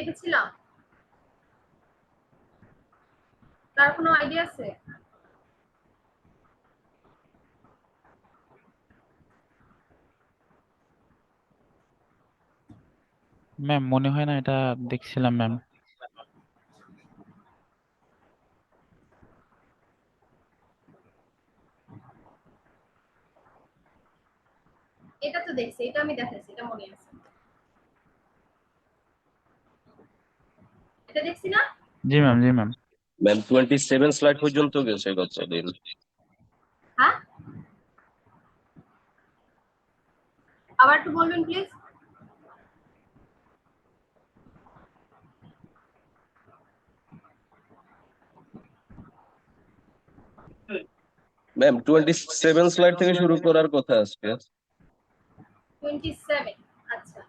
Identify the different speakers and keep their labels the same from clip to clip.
Speaker 1: দেখেছিলাম? তার কোনো আইডিয়া আছে?
Speaker 2: ম্যাম মনে হয় না এটা দেখছিলাম ম্যাম।
Speaker 1: এটা তো দেখছি, এটা আমি দেখেছি, এটা মনে আছে। এটা দেখছি না?
Speaker 2: জি ম্যাম, জি ম্যাম।
Speaker 3: ম্যাম 27 স্লাইড পর্যন্ত গেছে গতদিন।
Speaker 1: হ্যাঁ, আবার একটু বলবেন প্লিজ।
Speaker 3: ম্যাম 27 স্লাইড থেকে শুরু করার কথা আজকে।
Speaker 1: 27, আচ্ছা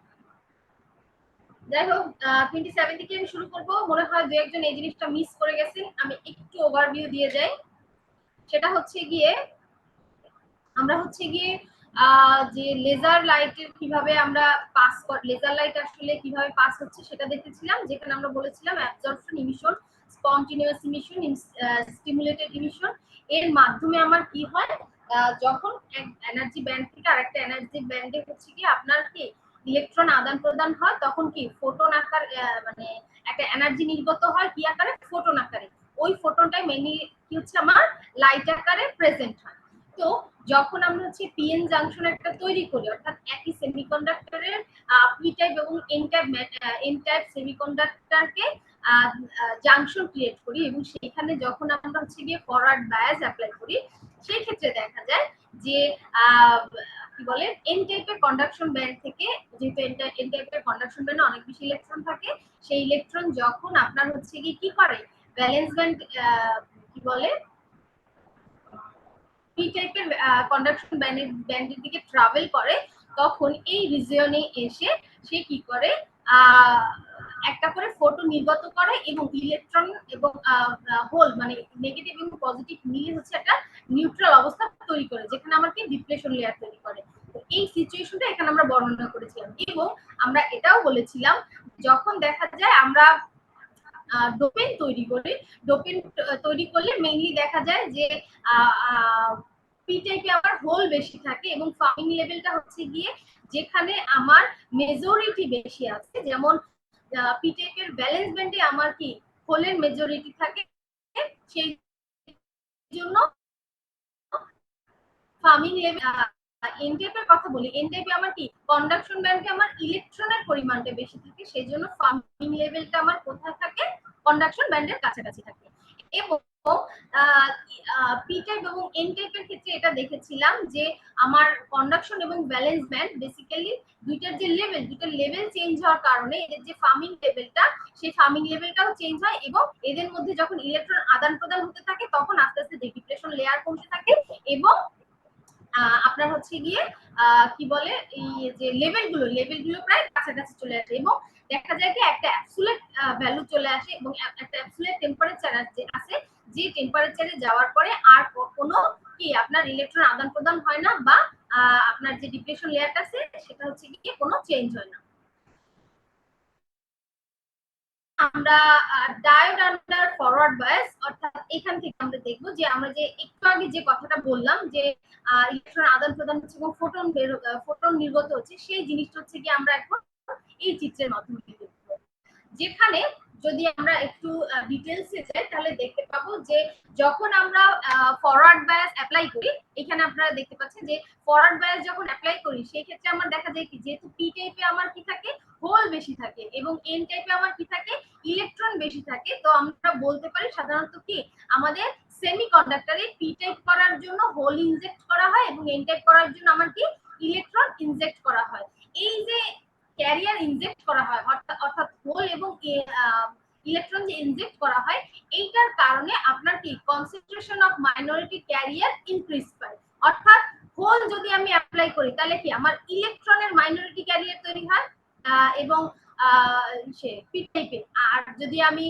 Speaker 1: যাই হোক, 27 থেকে আমি শুরু করব। মনে হয় দু একজন এই জিনিসটা মিস করে গেছেন, আমি একটু ওভারভিউ দিয়ে যাই। সেটা হচ্ছে গিয়ে আমরা হচ্ছে গিয়ে যে লেজার লাইটের কিভাবে আমরা পাস লেজার লাইট আসলে কিভাবে পাস হচ্ছে সেটা দেখতেছিলাম, যেখানে আমরা বলেছিলাম absorption, emission, spontaneous emission, stimulated emission. এর মাধ্যমে আমার কি হয়, যখন এক এনার্জি ব্যান্ড থেকে আরেকটা এনার্জি ব্যান্ডে হচ্ছে কি আপনার কি ইলেকট্রন আদান প্রদান হয়, তখন কি ফোটন আকার মানে একটা এনার্জি নির্গত হয় কি আকারে, ফোটন আকারে। ওই ফোটনটাই মেইনলি কি হচ্ছে আমার লাইট আকারে প্রেজেন্ট হয়। তো যখন আমরা হচ্ছে পিএন জাংশন একটা তৈরি করি, অর্থাৎ একই সেমিকন্ডাক্টরের পি টাইপ এবং এন টাইপ সেমিকন্ডাক্টরকে জাংশন ক্রিয়েট করি, এবং সেখানে যখন আমরা হচ্ছে গিয়ে ফরওয়ার্ড বায়াস অ্যাপ্লাই করি, সেই ক্ষেত্রে দেখা যায় যে কি বলে এন টাইপের কন্ডাকশন ব্যান্ড থেকে, যেহেতু এন টাইপের কন্ডাকশন ব্যান্ডে অনেক বেশি ইলেকট্রন থাকে, সেই ইলেকট্রন যখন আপনার হচ্ছে গিয়ে কি করে ভ্যালেন্স ব্যান্ড কি বলে পি টাইপের কন্ডাকশন ব্যান্ডের দিকে ট্রাভেল করে, তখন এই রিজিয়নে এসে সে কি করে একটা করে ফোটন নির্গত করে, এবং ইলেকট্রন এবং হোল মানে নেগেটিভ এবং পজিটিভ মিলে হচ্ছে একটা নিউট্রাল অবস্থা তৈরি করে, যেখানে আমাকে ডিপ্লেশন লেয়ার তৈরি করে। তো এই সিচুয়েশনটা এখানে আমরা বর্ণনা করেছিলাম, এবং আমরা এটাও বলেছিলাম যখন দেখা যায় আমরা ডোপেন তৈরি করি, ডোপেন তৈরি করলে মেইনলি দেখা যায় যে পি টাইপে আমার হোল বেশি থাকে, এবং ফার্মিং লেভেলটা হচ্ছে গিয়ে যেখানে আমার মেজরিটি বেশি আছে, যেমন পি টাইপের ব্যালেন্স ব্যান্ডে আমার কি হোলের মেজরিটি থাকে, সেই জন্য ফার্মিং লেভেল এন টাইপের কথা বলি, এন টাইপে আমার কি কন্ডাকশন ব্যান্ডে আমার ইলেকট্রনের পরিমাণটা বেশি থাকে, সেই জন্য ফার্মিং লেভেলটা আমার কোথায় থাকে, কন্ডাকশন ব্যান্ডের কাছাকাছি থাকে। এবং পি টাইপ এবং এন টাইপের ক্ষেত্রে এটা দেখেছিলাম যে আমার কন্ডাকশন এবং ব্যালেন্স ব্যান্ড বেসিক্যালি দুইটার যে লেভেল, দুইটার লেভেল চেঞ্জ হওয়ার কারণে এদের যে ফার্মিং লেভেলটা, সেই ফার্মিং লেভেলটাও চেঞ্জ হয়, এবং এদের মধ্যে যখন ইলেকট্রন আদান প্রদান হতে থাকে তখন আস্তে আস্তে ডিপ্লেশন লেয়ার কমতে থাকে, এবং আপনার হচ্ছে গিয়ে কি বলে এই যে লেভেলগুলো প্রায় কাছাকাছি চলে আসে, এবং দেখা যায় কি একটা অ্যাবসোলিউট ভ্যালু চলে আসে, এবং একটা অ্যাবসোলিউট টেম্পারেচার আছে, যে টেম্পারেচারে যাওয়ার পরে আর কোনো কি আপনার ইলেকট্রন আদান প্রদান হয় না, বা আপনার যে ডিপ্লেশন লেয়ারটা আছে সেটা হচ্ছে গিয়ে কোনো চেঞ্জ হয় না। আমরা ডায়োড আন্ডার ফরওয়ার্ড বায়াস, অর্থাৎ এখান থেকে আমরা দেখব যে আমরা যে একটু আগে যে কথাটা বললাম যে ইলেকট্রন আদান প্রদান হচ্ছে এবং ফোটন নির্গত হচ্ছে, সেই জিনিসটা হচ্ছে কি আমরা এখন এই চিত্রের মাধ্যমে দেখব, যেখানে যদি আমরা একটু ডিটেইলসে যাই তাহলে দেখতে পাবো যে যখন আমরা ফরওয়ার্ড বায়াস অ্যাপ্লাই করি, এখানে আপনারা দেখতে পাচ্ছেন যে ফরওয়ার্ড বায়াস যখন অ্যাপ্লাই করি সেই ক্ষেত্রে আমার দেখা যায় কি যেহেতু পি টাইপে আমার কি থাকে হোল বেশি থাকে, এবং এন টাইপে আমার কি থাকে ইলেকট্রন বেশি থাকে, তো আমরা বলতে পারি সাধারণত কি আমাদের সেমিকন্ডাক্টরে পি টাইপ করার জন্য হোল ইনজেক্ট করা হয়, এবং এন টাইপ করার জন্য আমার কি ইলেকট্রন ইনজেক্ট করা হয়। এই যে ক্যারিয়ার ইনজেক্ট করা হয়, অর্থাৎ হোল এবং ইলেকট্রন যে ইনজেক্ট করা হয়, এইটার কারণে আপনার কি concentration of minority career increase পায়, অর্থাৎ হোল যদি আমি অ্যাপ্লাই করি তাহলে কি আমার ইলেকট্রনের মাইনরিটি ক্যারিয়ার তৈরি হয়, এবং সে পি টাইপে, আর যদি আমি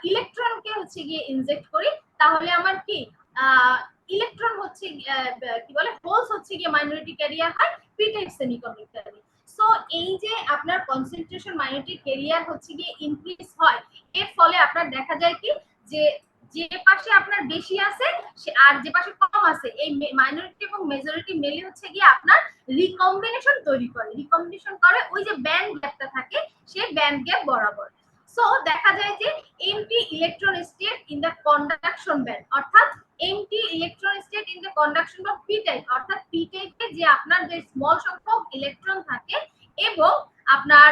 Speaker 1: ইলেকট্রনকে হচ্ছে গিয়ে ইনজেক্ট করি তাহলে আমার কি ইলেকট্রন হচ্ছে কি বলে হোলস হচ্ছে গিয়ে মাইনরিটি ক্যারিয়ার হয় পি টাইপ সেমিকন্ডাক্টরে। সো এই যে আপনার কনসেন্ট্রেশন মাইনরিটি ক্যারিয়ার হচ্ছে গিয়ে ইনক্রিজ হয়, এর ফলে আপনার দেখা যায় কি যে যে পাশে আপনার বেশি আছে আর যে পাশে কম আছে, এই মাইনরিটি এবং মেজরিটি মিলে হচ্ছে গিয়ে আপনার রিকম্বিনেশন তৈরি করে। রিকম্বিনেশন করে ওই যে ব্যান্ড গ্যাপটা থাকে সেই ব্যান্ড গ্যাপ বরাবর। সো দেখা যায় যে empty electron state in the conduction band, অর্থাৎ empty electron state in the conduction of P type, অর্থাৎ পি টাইপে যে আপনার যে স্মল সংখ্যক ইলেকট্রন থাকে এবং আপনার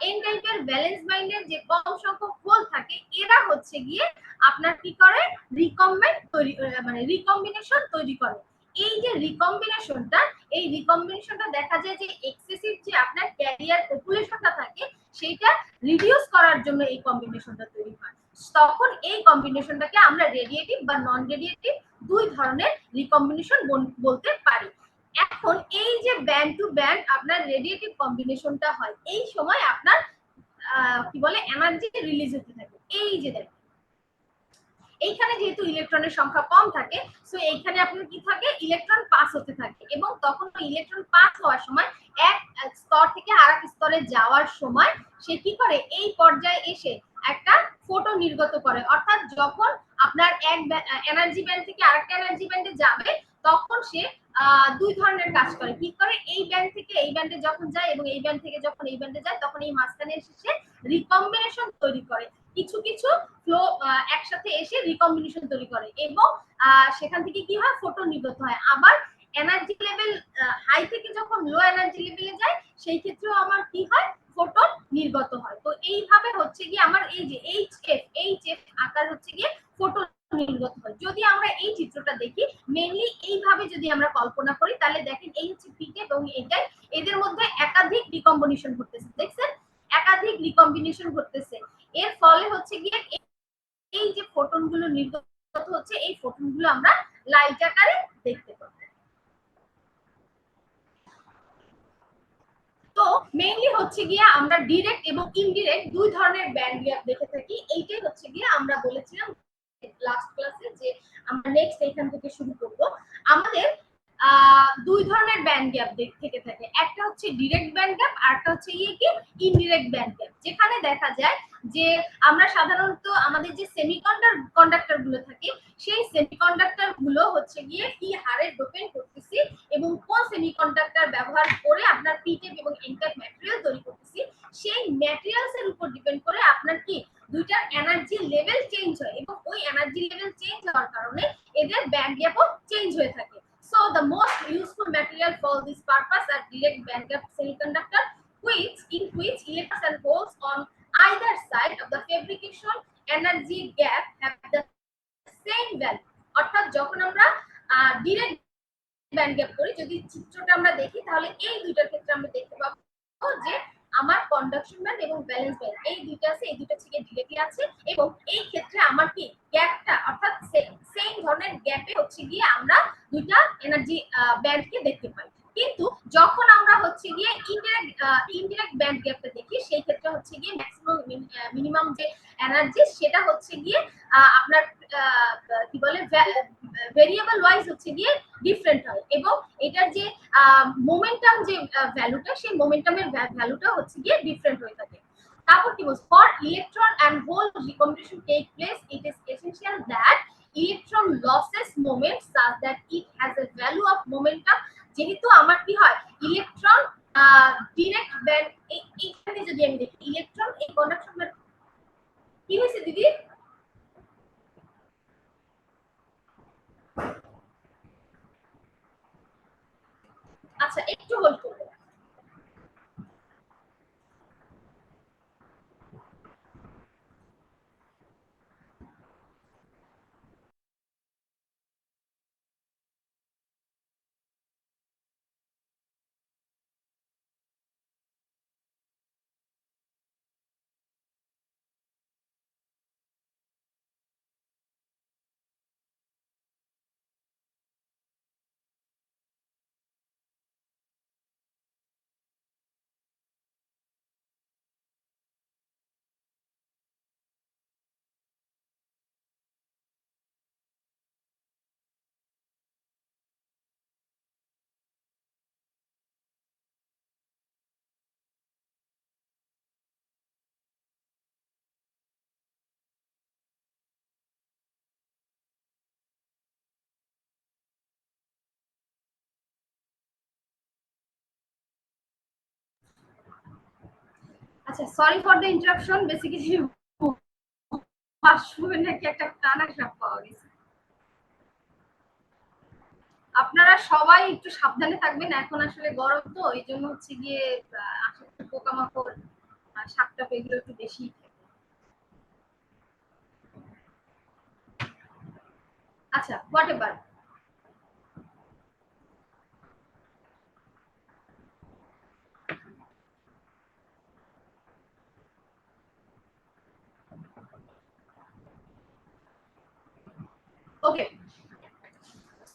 Speaker 1: এন টাইপের ভ্যালেন্স ব্যান্ডের যে কম সংখ্যক হোল থাকে, এরা হচ্ছে গিয়ে আপনার কি করে রিকম্বাইন তৈরি মানে রিকম্বিনেশন তৈরি করে। এই যে রিকম্বিনেশনটা, এই রিকম্বিনেশনটা দেখা যায় যে এক্সেসিভ যে আপনার ক্যারিয়ার পপুলেশনটা থাকে সেইটা রিডিউস করার জন্য এই কম্বিনেশনটা তৈরি হয়। তখন এই কম্বিনেশনটাকে আমরা রেডিয়েটিভ বা নন রেডিয়েটিভ দুই ধরনের রিকম্বিনেশন বলতে পারি। এখন এই যে ব্যান্ড টু ব্যান্ড আপনার রেডিয়েটিভ কম্বিনেশনটা হয়, এই সময় আপনার কি বলে এনার্জি রিলিজ হতে থাকে। এই যে দেখেন এইখানে যেহেতু ইলেকট্রনের সংখ্যা কম থাকে, সো এইখানে আপনার কি থাকে ইলেকট্রন পাস হতে থাকে এবং তখন ইলেকট্রন পাস হওয়ার সময় এক স্তর থেকে আরেক স্তরে যাওয়ার সময় সে কি করে এই পর্যায়ে এসে একটা ফোটন নির্গত করে। অর্থাৎ যখন আপনার এক এনার্জি ব্যান্ড থেকে আরেকটা এনার্জি ব্যান্ডে যাবে তখন সে দুই ধরনের কাজ করে। কি করে এই ব্যান্ড থেকে এই ব্যান্ডে যখন যায় এবং এই ব্যান্ড থেকে যখন এই ব্যান্ডে যায় তখন এই মাঝখানে এসে সে রিকম্বিনেশন তৈরি করে। কিছু কিছু ফ্লো একসাথে এসে রিকম্বিনেশন তৈরি করে এবং সেখান থেকে কি হয় ফোটন নির্গত হয়। আবার এনার্জি লেভেল হাই থেকে যখন লো এনার্জি লেভেলে যায় সেই ক্ষেত্রেও আমার কি হয় ফোটন নির্গত হয়। তো এইভাবে হচ্ছে গিয়ে আমার এই যে এইচএফ আকার হচ্ছে গিয়ে ফোটন নির্গত হয়। যদি আমরা এই চিত্রটা দেখি মেইনলি এইভাবে যদি আমরা কল্পনা করি তাহলে দেখেন এই হচ্ছে পিকে এবং এইটাই এদের মধ্যে একাধিক রিকম্বিনেশন ঘটতেছে। দেখছেন একাধিক রিকম্বিনেশন ঘটতেছে। এর ফলে হচ্ছে গিয়ে এই যে ফোটনগুলো নির্গত হচ্ছে এই ফোটনগুলো আমরা লাইট আকারে দেখতে পাবো। তো মেইনলি হচ্ছে গিয়ে আমরা ডিরেক্ট এবং ইনডিরেক্ট দুই ধরনের ব্যান্ড গ্যাপ দেখে থাকি। এইটাই হচ্ছে গিয়ে আমরা বলেছিলাম লাস্ট ক্লাসে যে আমরা নেক্সট এখান থেকে শুরু করব। আমাদের দুই ধরনের ব্যান্ড গ্যাপ থেকে থাকে, একটা হচ্ছে ডিরেক্ট ব্যান্ড গ্যাপ আর একটা হচ্ছে কি ইনডিরেক্ট ব্যান্ড গ্যাপ। যেখানে দেখা যায় যে আমরা সাধারণত আমাদের যে সেমিকন্ডাক্টর গুলো থাকে সেই সেমিকন্ডাক্টর গুলো হচ্ছে গিয়ে কি হারে ডোপেন করতেছি এবং কোন সেমিকন্ডাক্টর ব্যবহার করে আপনার পি টাইপ এবং এন টাইপ ম্যাটেরিয়াল তৈরি করতেছি সেই ম্যাটেরিয়ালস এর উপর ডিপেন্ড করে আপনার কি দুইটার এনার্জি লেভেল চেঞ্জ হয় এবং ওই এনার্জি লেভেল চেঞ্জ হওয়ার কারণে এদের ব্যান্ড গ্যাপও চেঞ্জ হয়ে থাকে। So the most useful material for this purpose are direct band gap semiconductor, in which electrons and holes on either side of the fabrication energy gap have the same value. অর্থাৎ যখন আমরা direct band gap করি, যদি চিত্রটা আমরা দেখি তাহলে এই দুইটার ক্ষেত্রে আমরা দেখতে পাবো যে আমার কন্ডাকশন ব্যান্ড এবং ব্যালেন্স ব্যান্ড এই দুইটা আছে, এই দুইটা থেকে ডিরেক্টলি আছে এবং এই ক্ষেত্রে আমার কি গ্যাপটা অর্থাৎ সেম ধরনের গ্যাপে হচ্ছে গিয়ে আমরা দুইটা এনার্জি ব্যান্ডকে দেখতে পাই। কিন্তু যখন আমরা হচ্ছে গিয়ে ইনডিরেক্ট ব্যান্ড গ্যাপটা দেখি সেই ক্ষেত্রে হচ্ছে গিয়ে ম্যাক্সিমাম মিনিমাম যে এনার্জি সেটা হচ্ছে গিয়ে আপনার কি বলে ভেরিয়েবল ওয়াইজ হচ্ছে গিয়ে ডিফারেন্ট হয় এবং এটার যে মোমেন্টাম যে ভ্যালুটা সেই মোমেন্টামের ভ্যালুটা হচ্ছে গিয়ে ডিফারেন্ট হয়ে থাকে। তারপর কি বলছে for electron and hole recombination take place it is essential that electron loses moment such that it has a value of momentum. যেহেতু আমার কি হয় ইলেকট্রন ডিরেক্ট ব্যান্ড এইখানে যদি আমি দেখি ইলেকট্রন এই কন্ডাকশন কি হয়েছে দিদি আচ্ছা একটু হোল্ড করুন। আচ্ছা, sorry for the interruption. Basically ওয়াশরুমে নাকি একটা টানা সাপ পাওয়া গেছে। আপনারা সবাই একটু সাবধানে থাকবেন, এখন আসলে গরম তো এই জন্য হচ্ছে গিয়ে আশেপাশে পোকামাকড় সাপটাপ এগুলো একটু বেশি। আচ্ছা, হোয়াট এভার। ওকে,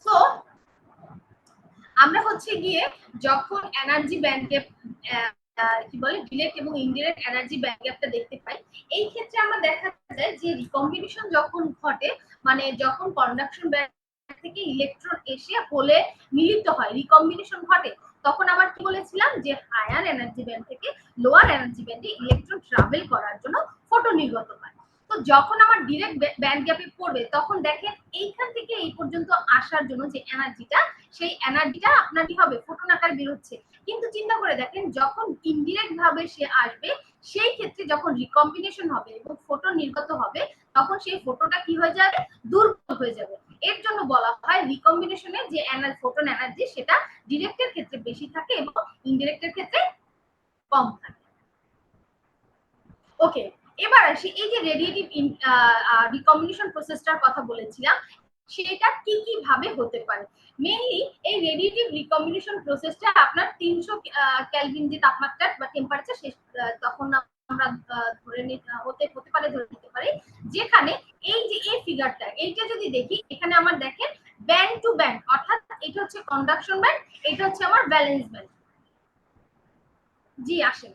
Speaker 1: সো আমরা হচ্ছে গিয়ে যখন এনার্জি ব্যান্ড গ্যাপ কি বলে ডিরেক্ট এবং ইনডিরেক্ট এনার্জি ব্যান্ড গ্যাপটা দেখতে পাই, এই ক্ষেত্রে আমরা দেখা যায় যে রিকম্বিনেশন যখন ঘটে, মানে যখন কন্ডাকশন ব্যান্ড থেকে ইলেকট্রন এসে হোলে মিলিত হয়, রিকম্বিনেশন ঘটে, তখন আবার কি বলেছিলাম যে হায়ার এনার্জি ব্যান্ড থেকে লোয়ার এনার্জি ব্যান্ডে ইলেকট্রন ট্রাভেল করার জন্য ফোটন নির্গত হয়। তো যখন আমার ডিরেক্ট ব্যান্ড গ্যাপে পড়বে তখন দেখেন এইখান থেকে এই পর্যন্ত আসার জন্য যে এনার্জিটা, সেই এনার্জিটা আপনার কি হবে ফোটন আকারে বের হচ্ছে। কিন্তু চিন্তা করে দেখেন যখন ইনডিরেক্ট ভাবে সে আসবে, সেই ক্ষেত্রে যখন রিকম্বিনেশন হবে এবং ফোটন নির্গত হবে, তখন সেই ফোটনটা কি হয়ে যাবে, দুর্বল হয়ে যাবে। এর জন্য বলা হয় রিকম্বিনেশনে যে ফোটন এনার্জি সেটা ডিরেক্টের ক্ষেত্রে বেশি থাকে এবং ইনডিরেক্টের ক্ষেত্রে কম থাকে। ওকে, এবার আসি এই যে রেডিয়েটিভ রিকম্বিনেশন প্রসেসটার কথা বলেছিলাম, সেটা কি কি ভাবে হতে পারে। মেইনলি এই রেডিয়েটিভ রিকম্বিনেশন প্রসেসটা আপনার 300 কেলভিন যে তাপমাত্রা বা টেম্পারেচার তখন আমরা ধরে হতে পারে, ধরে নিতে পারি। যেখানে এই যে এই ফিগারটা, এইটা যদি দেখি, এখানে আমার দেখেন ব্যান্ড টু ব্যান্ড, অর্থাৎ এটা হচ্ছে কন্ডাকশন ব্যান্ড, এটা হচ্ছে আমার ভ্যালেন্স ব্যান্ড। জি আসেন।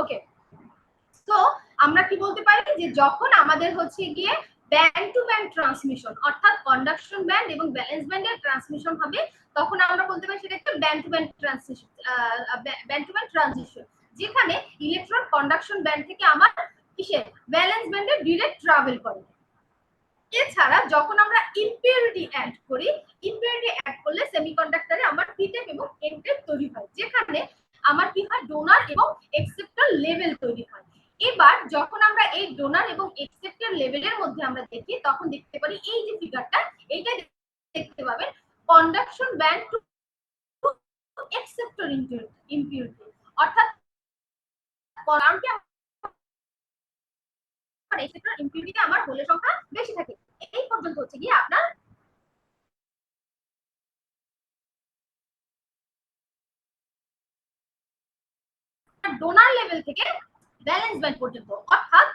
Speaker 1: ওকে, তো আমরা কি বলতে পারি যে যখন আমাদের হচ্ছে গিয়ে ব্যান্ড টু ব্যান্ড ট্রান্সমিশন, অর্থাৎ কন্ডাকশন ব্যান্ড এবং ব্যালেন্স ব্যান্ডের ট্রান্সমিশন হবে, তখন আমরা বলতে পারি সেটা একটা band to band transmission, band to band transition, যেখানে ইলেকট্রন কন্ডাকশন ব্যান্ড থেকে আমার কিসে ব্যালেন্স ব্যান্ডে ডিরেক্ট ট্রাভেল করে। এছাড়া যখন আমরা ইম্পিউরিটি অ্যাড করি, ইম্পিউরিটি অ্যাড করলে সেমিকন্ডাক্টরে আমার পি টাইপ এবং এন টাইপ তৈরি হয়, যেখানে আমার কি হয় ডোনার এবং এক্সেপ্টর লেভেল তৈরি হয়। এবার যখন আমরা এই ডোনার এবং এক্সেপ্টর লেভেলের মধ্যে আমরা দেখি, তখন দেখতে পারি এই যে ফিগারটা, এইটা দেখতে পাবেন কন্ডাকশন ব্যান্ড টু এক্সেপ্টর ইম্পিউরিটি, অর্থাৎ এক্সেপ্টর ইম্পিউরিটিতে আমার হোলের সংখ্যা বেশি থাকে। এই পর্যন্ত হচ্ছে গিয়ে আপনার ডোনার লেভেল থেকে ব্যালেন্স ব্যান্ড পর্যন্ত, অর্থাৎ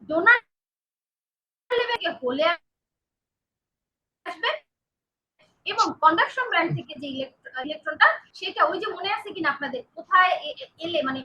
Speaker 1: ডোনার লেভেলে হোলে আসবে এবং কন্ডাকশন ব্যান্ড থেকে যে ইলেকট্রনটা, সেটা ওই যে মনে আছে কিনা আপনাদের, কোথায় এলে মানে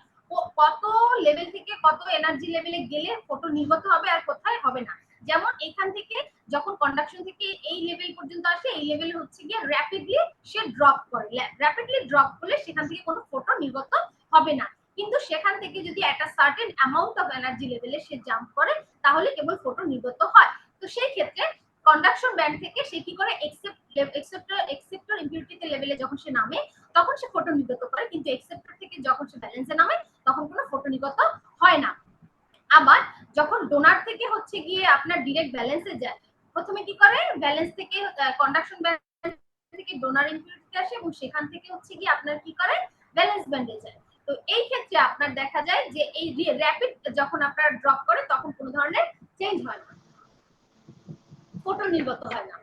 Speaker 1: কত লেভেল থেকে কত এনার্জি লেভেলে গেলে ফোটন নির্গত হবে আর কোথায় হবে না। যেমন এখান থেকে যখন কন্ডাকশন থেকে এই লেভেল পর্যন্ত আসে, এই লেভেলে হচ্ছে গিয়ে র্যাপিডলি সে ড্রপ করে, র্যাপিডলি ড্রপ করলে সেখান থেকে কোনো ফোটন নির্গত হবে না। কিন্তু সেখান থেকে যদি একটা সার্টেন অ্যামাউন্ট অফ এনার্জি লেভেলে সে জাম্প করে, তাহলে কেবল ফোটন নির্গত হয়। তো সেই ক্ষেত্রে কন্ডাকশন ব্যান্ড থেকে সে কি করে এক্সেপ্টর ইম্পিউরিটি লেভেলে যখন সে নামে, তখন সে ফোটন নির্গত করে, কিন্তু এক্সেপ্টর থেকে যখন সে ব্যালেন্সে নামে, তখন কোনো ফোটন নির্গত হয় না। আবার যখন ডোনার থেকে হচ্ছে গিয়ে আপনার ডিরেক্ট ব্যালেন্সে যায়, প্রথমে কি করে ব্যালেন্স থেকে কন্ডাকশন ব্যান্ড থেকে ডোনার ইম্পিউরিটিতে আসে এবং সেখান থেকে হচ্ছে গিয়ে আপনার কি করে ব্যালেন্স ব্যান্ডে যায়। তো এই ক্ষেত্রে আপনার দেখা যায় যে এই র্যাপিড যখন আপনার ড্রপ করে, তখন কোনো ধরনের চেঞ্জ হয় না, ফোটন নির্গত হয় না।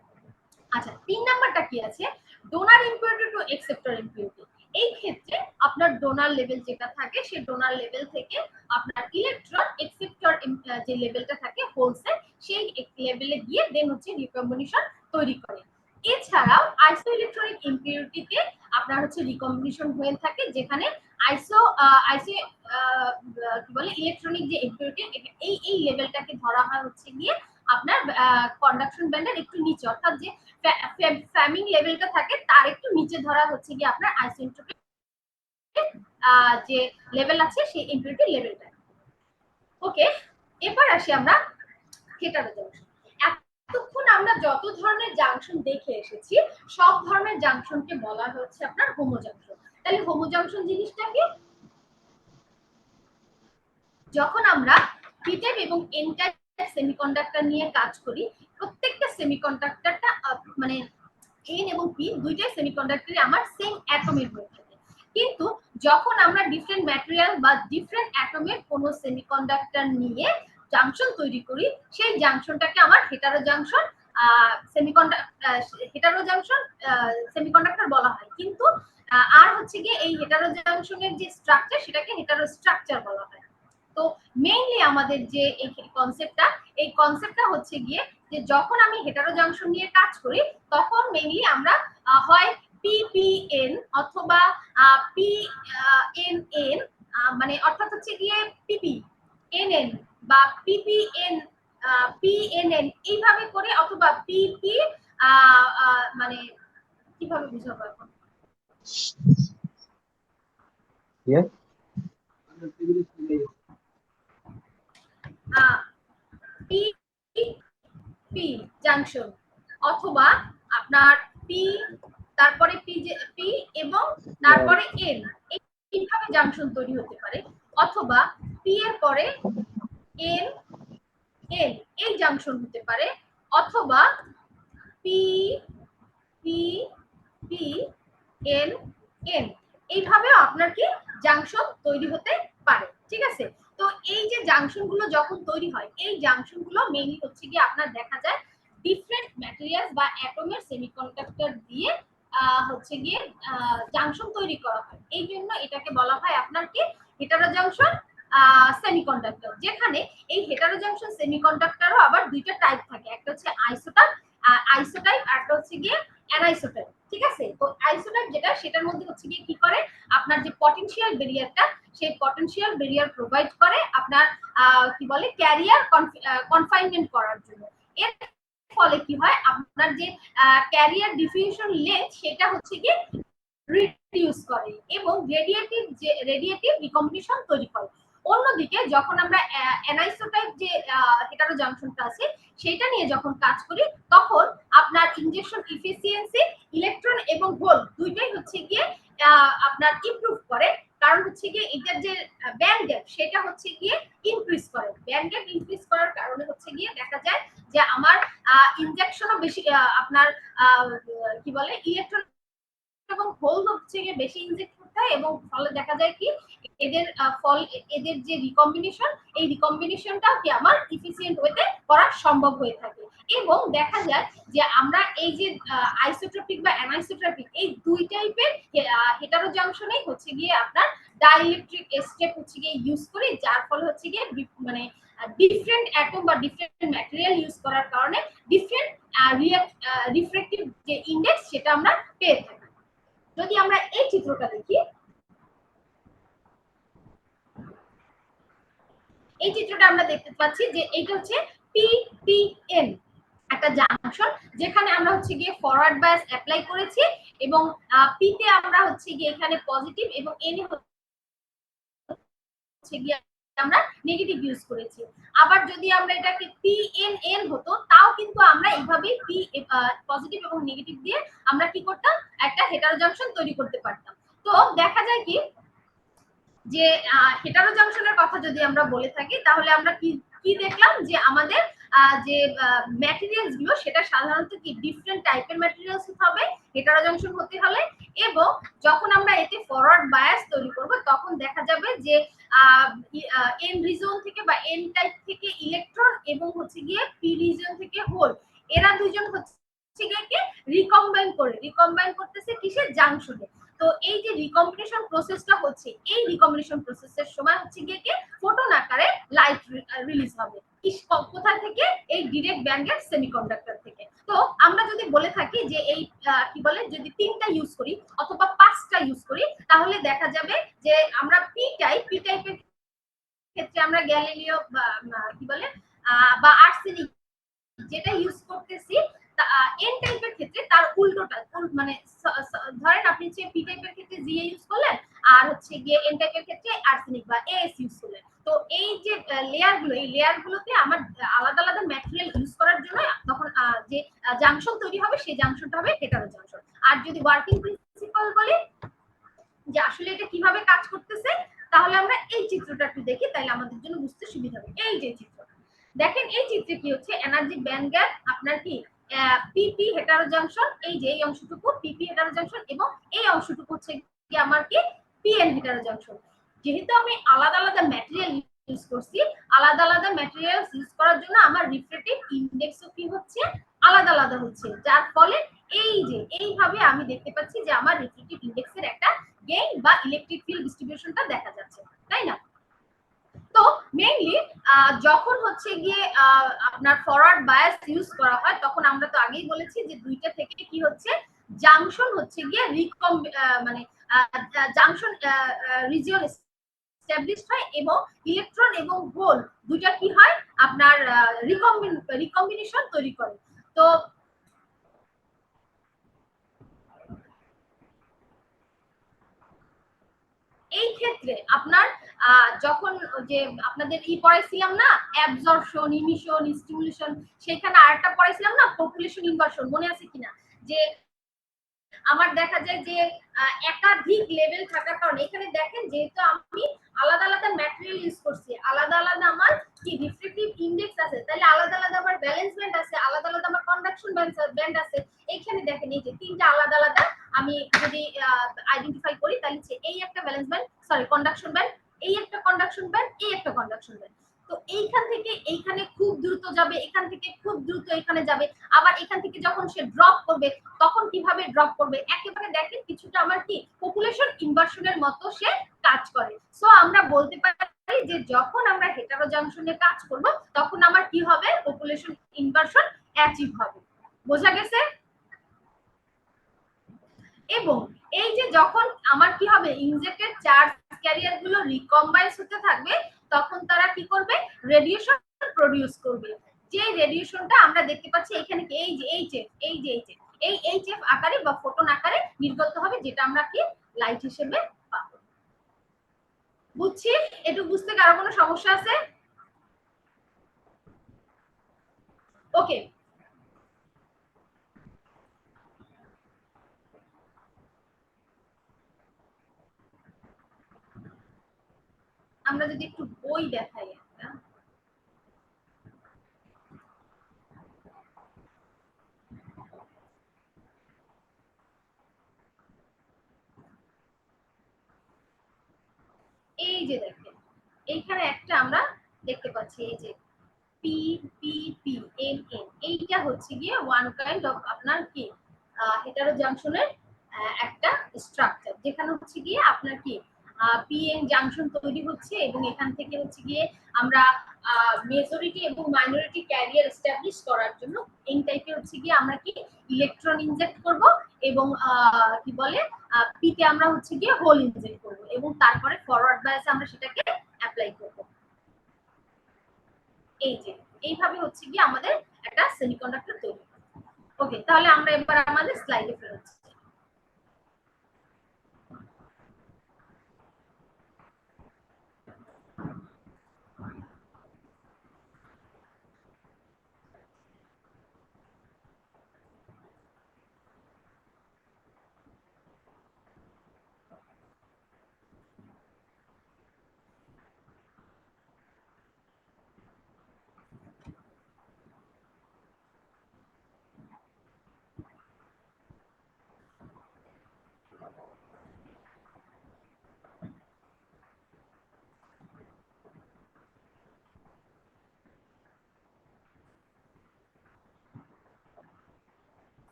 Speaker 1: আচ্ছা, 3 নাম্বারটা কি আছে, ডোনার ইম্পিউরিটি টু এক্সেপ্টর ইম্পিউরিটি। এই ক্ষেত্রে আপনার ডোনার লেভেল যেটা থাকে, সেই ডোনার লেভেল থেকে আপনার ইলেকট্রন এক্সেপ্টর যে লেভেলটা থাকে হোলসে, সেই লেভেলে গিয়ে দেন হচ্ছে রিকম্বিনেশন তৈরি করে। এছাড়াও আইসো ইলেকট্রনিক ইম্পিউরিটিতে আপনার হচ্ছে রিকম্বিনেশন হয়ে থাকে, যেখানে আইসো কি বলে ইলেকট্রনিক যে ইম্পিউরিটি, এই লেভেলটাকে ধরা হয় হচ্ছে গিয়ে আপনার কন্ডাকশন ব্যান্ডের একটু নিচে, অর্থাৎ যে ফ্যামিং লেভেলটা থাকে তার একটু নিচে ধরা হচ্ছে গিয়ে আপনার আইসোএন্ট্রপিক যে লেভেল আছে সেই ইম্পিউরিটি লেভেলটা। ওকে, এবার আসি আমরা হেটারো জাংশন। এতক্ষণ আমরা যত ধরনের জাংশন দেখে এসেছি সব ধরনের জাংশনকে বলা হচ্ছে আপনার হোমো জাংশন। তাহলে হোমো জাংশন জিনিসটা কি? যখন আমরা পি টাইপ এবং এন টাইপ সেমিকন্ডাক্টর নিয়ে কাজ করি, প্রত্যেকটা সেমিকন্ডাক্টরটা মানে এন এবং পি দুইটাই সেমিকন্ডাক্টরই আমার সেম অ্যাটমের হয়ে থাকে। কিন্তু যখন আমরা ডিফারেন্ট ম্যাটেরিয়াল বা ডিফারেন্ট অ্যাটমের কোনো সেমিকন্ডাক্টর নিয়ে জাংশন তৈরি করি, সেই জাংশনটাকে আমার হেটারো জাংশন সেমিকন্ডাক্টর বলা হয়। কিন্তু আর হচ্ছে গিয়ে এই হেটারো জাংশনের যে স্ট্রাকচার সেটাকে হেটারো স্ট্রাকচার বলা হয়। তো মেইনলি আমাদের যে এই কনসেপ্টটা হচ্ছে গিয়ে যে যখন আমি হেটারো জাংশন নিয়ে কাজ করি তখন মেইনলি আমরা হয় পিপিএন অথবা পিএনএন, মানে অর্থাৎ হচ্ছে গিয়ে পিপি এনএন বা পিপিএন পিএনএন এইভাবে করে, অথবা পিপি মানে কিভাবে বুঝাবো এখন, পি পি জাংশন অথবা আপনার পি তারপরে পি এবং তারপরে এন, এইভাবে জাংশন তৈরি হতে পারে। অথবা পি এর পরে এন এন এই জাংশন হতে পারে। অথবা P P P N N এইভাবেও আপনার কি জাংশন তৈরি হতে পারে। ঠিক আছে, তো এই যে জাংশন গুলো যখন তৈরি হয়, এই জাংশন গুলো মেইনলি হচ্ছে গিয়ে আপনার দেখা যায় ডিফারেন্ট ম্যাটেরিয়ালস বা অ্যাটমের সেমিকন্ডাক্টর দিয়ে হচ্ছে গিয়ে জাংশন তৈরি করা হয়। এই জন্য এটাকে বলা হয় আপনার কি হেটারো জাংশন সেমিকন্ডাক্টর। যেখানে এই হেটারো জাংশন সেমিকন্ডাক্টরও আবার দুইটা টাইপ থাকে, একটা হচ্ছে আইসোটাইপ আর একটা হচ্ছে গিয়ে অ্যানাইসোটাইপ। ঠিক আছে, তো আইসোটাইপ যেটা সেটার মধ্যে হচ্ছে গিয়ে কি করে, আপনার যে পটেনশিয়াল ব্যারিয়ারটা সেই পটেনশিয়াল ব্যারিয়ার প্রোভাইড করে আপনার কি বলে ক্যারিয়ার কনফাইনমেন্ট করার জন্য। এর ফলে কি হয়, আপনার যে ক্যারিয়ার ডিফিউশন লেন্থ সেটা হচ্ছে গিয়ে রিডিউস করে এবং রেডিয়েটিভ রিকম্বিনেশন তৈরি করে। অন্যদিকে যখন আমরা অ্যানাইসোটাইপ যে হেটারো জাংশনটা আছে সেটা নিয়ে যখন কাজ করি তখন আপনার ইনজেকশন ইফিসিয়েন্সি ইলেকট্রন এবং হোল দুইটাই হচ্ছে গিয়ে আপনার ইমপ্রুভ করে। কারণ হচ্ছে গিয়ে এটার যে ব্যান্ড গ্যাপ সেটা হচ্ছে গিয়ে ইনক্রিজ করে। ব্যান্ড গ্যাপ ইনক্রিজ করার কারণে হচ্ছে গিয়ে দেখা যায় যে আমার ইনজেকশনও বেশি আপনার কি বলে ইলেকট্রন এবং হোল হচ্ছে গিয়ে বেশি ইনজেক্ট করতে হয় এবং ফলে দেখা যায় কি এদের যে রিকম্বিনেশন এই রিকম্বিনেশনটাও কি আমার ইফিসিয়েন্ট ওয়েতে করা সম্ভব হয়ে থাকে। এবং দেখা যায় যে আমরা এই যে আইসোট্রপিক বা অ্যানাইসোট্রপিক এই দুই টাইপের হেটারো জাংশনেই হচ্ছে গিয়ে আপনার ডাইইলেকট্রিক স্টেপ হচ্ছে গিয়ে ইউজ করি, যার ফলে হচ্ছে গিয়ে মানে ডিফারেন্ট অ্যাটম বা ডিফারেন্ট ম্যাটেরিয়াল ইউজ করার কারণে ডিফারেন্ট রিফ্রেক্টিভ যে ইন্ডেক্স সেটা আমরা পেয়ে থাকি। যদি আমরা এই চিত্রটা দেখি, এই চিত্রটা আমরা দেখতে পাচ্ছি যে এইটা হচ্ছে পিপিএন একটা জাংশন, যেখানে আমরা হচ্ছে গিয়ে ফরওয়ার্ড বায়াস অ্যাপ্লাই করেছি এবং পি তে আমরা হচ্ছে গিয়ে এখানে পজিটিভ এবং এন হচ্ছে গিয়ে আমরা নেগেটিভ ইউজ করেছি। আবার যদি আমরা এটাকে পিএনএন হতো তাও কিন্তু আমরা এইভাবে পি পজিটিভ এবং নেগেটিভ দিয়ে আমরা কি করতাম, একটা হেটারো জাংশন তৈরি করতে পারতাম। তো দেখা যায় কি যে হেটারো জাংশনের কথা যদি আমরা বলে থাকি তাহলে আমরা কি দেখলাম যে আমাদের যে ম্যাটেরিয়ালস গুলো সেটা সাধারণত কি ডিফারেন্ট টাইপের ম্যাটেরিয়ালস হবে হেটারো জাংশন হতে হলে। এবং যখন আমরা এতে ফরওয়ার্ড বায়াস তৈরি করব তখন দেখা যাবে যে এন রিজন থেকে বা এন টাইপ থেকে ইলেকট্রন এবং হচ্ছে গিয়ে পি রিজন থেকে হোল, এরা দুইজন হচ্ছে গিয়ে রিকম্বাইন করতেছে কিসের জাংশনে। তো এই যে রিকম্বিনেশন প্রসেসটা হচ্ছে, এই রিকম্বিনেশন প্রসেসের সময় হচ্ছে গিয়ে কি ফোটন আকারে লাইট রিলিজ হবে। কোথা থেকে? এই ডিরেক্ট ব্যান্ড গ্যাপ সেমিকন্ডাক্টর থেকে। তো আমরা যদি বলে থাকি যে এই কি বলে যদি 3টা ইউজ করি অথবা 5টা ইউজ করি তাহলে দেখা যাবে যে আমরা পি টাইপের ক্ষেত্রে আমরা গ্যালিলিও বা কি বলে বা আর্সেনিক যেটা ইউজ করতেছি এন টাইপের ক্ষেত্রে তার উল্টোটা, মানে ধরেন আপনি হচ্ছে পি টাইপের ক্ষেত্রে জিএ ইউজ করলেন, আর হচ্ছে গিয়ে এন টাইপের ক্ষেত্রে আর্সেনিক বা এএস ইউজ করলেন। তো এই যে লেয়ারগুলো, এই লেয়ারগুলোতে আমার আলাদা আলাদা ম্যাটেরিয়াল ইউজ করার জন্য তখন যে জাংশন তৈরি হবে সেই জাংশনটা হবে হেটারো জাংশন। আর যদি ওয়ার্কিং প্রিন্সিপাল বলি যে আসলে এটা কিভাবে কাজ করতেছে, তাহলে আমরা এই চিত্রটা একটু দেখি, তাহলে আমাদের জন্য বুঝতে সুবিধা হবে। এই যে চিত্র দেখেন, এই চিত্রে কি হচ্ছে, এনার্জি ব্যান্ড গ্যাপ আপনার কি পিপি হেটারো জাংশন, এই যে এই অংশটুকু পিপি হেটারো জাংশন, এবং এই অংশটুকু হচ্ছে কি আমার কি পিএন হেটারো জাংশন। যেহেতু আমি আলাদা আলাদা ম্যাটেরিয়াল ইউজ করছি, আলাদা আলাদা ম্যাটেরিয়াল ইউজ করার জন্য আমার রিফ্রেক্টিভ ইনডেক্সও কি হচ্ছে আলাদা আলাদা হচ্ছে, যার ফলে এই যে এইভাবে আমি দেখতে পাচ্ছি যে আমার রিফ্রেক্টিভ ইনডেক্সের একটা গেইন বা ইলেকট্রিক ফিল্ড ডিস্ট্রিবিউশনটা দেখা যাচ্ছে, তাই না? তো মেইনলি যখন হচ্ছে গিয়ে আপনার ফরওয়ার্ড বায়াস ইউজ করা হয়, তখন আমরা তো আগেই বলেছি যে দুইটা থেকে কি হচ্ছে জাংশন হচ্ছে গিয়ে মানে জাংশন রিজিয়ন এস্টাবলিশড হয়, এবং ইলেকট্রন এবং হোল দুইটা কি হয় আপনার রিকম্বিনেশন তৈরি করে। তো এই ক্ষেত্রে আপনার যখন যে আপনাদের পড়াইছিলাম না অ্যাবজর্পশন, ইমিশন, স্টিমুলেশন, সেখানে আরেকটা পড়াইছিলাম না পপুলেশন ইনভার্সন, মনে আছে কিনা? যে আমার দেখা যায় যে একাধিক লেভেল থাকার কারণে এখানে দেখেন যেহেতু আমি আলাদা আলাদা ম্যাটেরিয়াল ইউজ করছি, আলাদা আলাদা আমার কি রিফ্রেক্টিভ ইনডেক্স আছে, তাহলে আলাদা আলাদা আমার ব্যালেন্স ব্যান্ড আছে, আলাদা আলাদা আমার কন্ডাকশন ব্যান্ড আছে। এইখানে দেখেন এই যে তিনটা আলাদা আলাদা আমি যদি আইডেন্টিফাই করি, তাহলে এই একটা valence band, sorry conduction band, এই একটা কন্ডাকশন ব্যান্ড, এই একটা কন্ডাকশন ব্যান্ড। তো এইখান থেকে এইখানে খুব দ্রুত যাবে, এখান থেকে খুব দ্রুত এখানে যাবে, আবার এখান থেকে যখন সে ড্রপ করবে তখন কিভাবে ড্রপ করবে, একেবারে দেখেন কিছুটা আমার কি পপুলেশন ইনভার্সনের মতো সে কাজ করে। সো আমরা বলতে পারি যে যখন আমরা হেটারো জাংশনে কাজ করব তখন আমার কি হবে পপুলেশন ইনভার্সন অ্যাচিভ হবে। বোঝা গেছে? এবং এই যে যখন আমার কি হবে ইনজেক্টেড চার্জ ক্যারিয়ার গুলো রিকম্বাইন্স হতে থাকবে, তখন তারা কি করবে রেডিয়েশন প্রডিউস করবে। যে রেডিয়েশনটা আমরা দেখতে পাচ্ছি এখানে কি এই যে এই এইচএফ আকারে বা ফোটন আকারে নির্গত হবে, যেটা আমরা কি লাইট হিসেবে পাবো। বুঝছি? একটু বুঝতে কারো কোনো সমস্যা আছে? ওকে, আমরা যদি একটু বই দেখাই একটা, এই যে দেখেন এইখানে একটা আমরা দেখতে পাচ্ছি এই যে P P P N N, এইটা হচ্ছে গিয়ে ওয়ান কাইন্ড অফ আপনার কি হেটারো জাংশনের একটা স্ট্রাকচার, যেখানে হচ্ছে গিয়ে আপনার কি পিএন জাংশন তৈরি হচ্ছে, এবং এখান থেকে হচ্ছে গিয়ে আমরা মেজরিটি এবং মাইনরিটি ক্যারিয়ার এস্টাবলিশ করার জন্য এন টাইপে হচ্ছে গিয়ে আমরা কি ইলেকট্রন ইনজেক্ট করব, এবং কি বলে পিতে আমরা হচ্ছে গিয়ে হোল ইনজেক্ট করব, এবং তারপরে ফরওয়ার্ড বায়াসে আমরা সেটাকে অ্যাপ্লাই করব। এই যে এইভাবে হচ্ছে গিয়ে আমাদের একটা সেমিকন্ডাক্টর তৈরি হয়। ওকে, তাহলে আমরা এবার আমাদের স্লাইডে ফেরত যাই।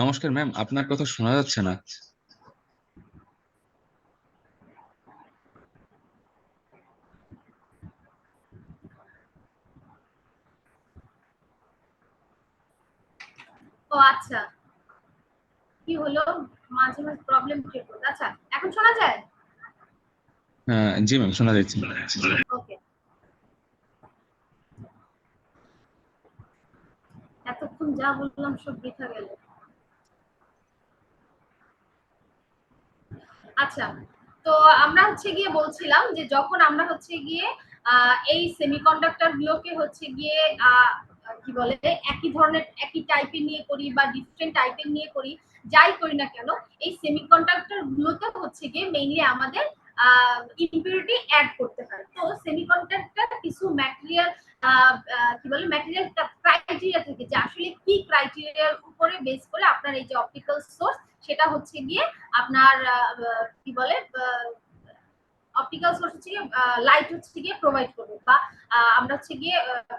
Speaker 4: নমস্কার ম্যাম, আপনার কথা শোনা যাচ্ছে না।
Speaker 1: ও আচ্ছা, কি হলো, মাঝে মাঝে প্রবলেম ক্রিয়েট করছে। আচ্ছা, এখন শোনা যায়?
Speaker 4: জি ম্যাম, শোনা যাচ্ছে।
Speaker 1: ওকে, এতক্ষণ যা বললাম সব বৃথা গেল। আচ্ছা, তো আমরা হচ্ছে গিয়ে বলছিলাম যে যখন আমরা হচ্ছে গিয়ে এই সেমিকন্ডাক্টর গুলোকে হচ্ছে গিয়ে কি বলে একই ধরনের একই টাইপের নিয়ে করি বা ডিফারেন্ট টাইপের নিয়ে করি, যাই করি না কেন, এই সেমিকন্ডাক্টর গুলোতে হচ্ছে গিয়ে মেইনলি আমাদের ইম্পিউরিটি অ্যাড করতে হয়। তো সেমিকন্ডাক্টর কিছু ম্যাটেরিয়াল কি বলে ম্যাটেরিয়াল ক্রাইটেরিয়া থাকে, যে আসলে কি ক্রাইটেরিয়ার উপরে বেস করে আপনার এই যে অপটিক্যাল সোর্স সেটা হচ্ছে গিয়ে আপনার কি বলে অপটিক্যাল সোর্স হচ্ছে গিয়ে লাইট হচ্ছে গিয়ে প্রোভাইড করবে, বা আমরা হচ্ছে গিয়ে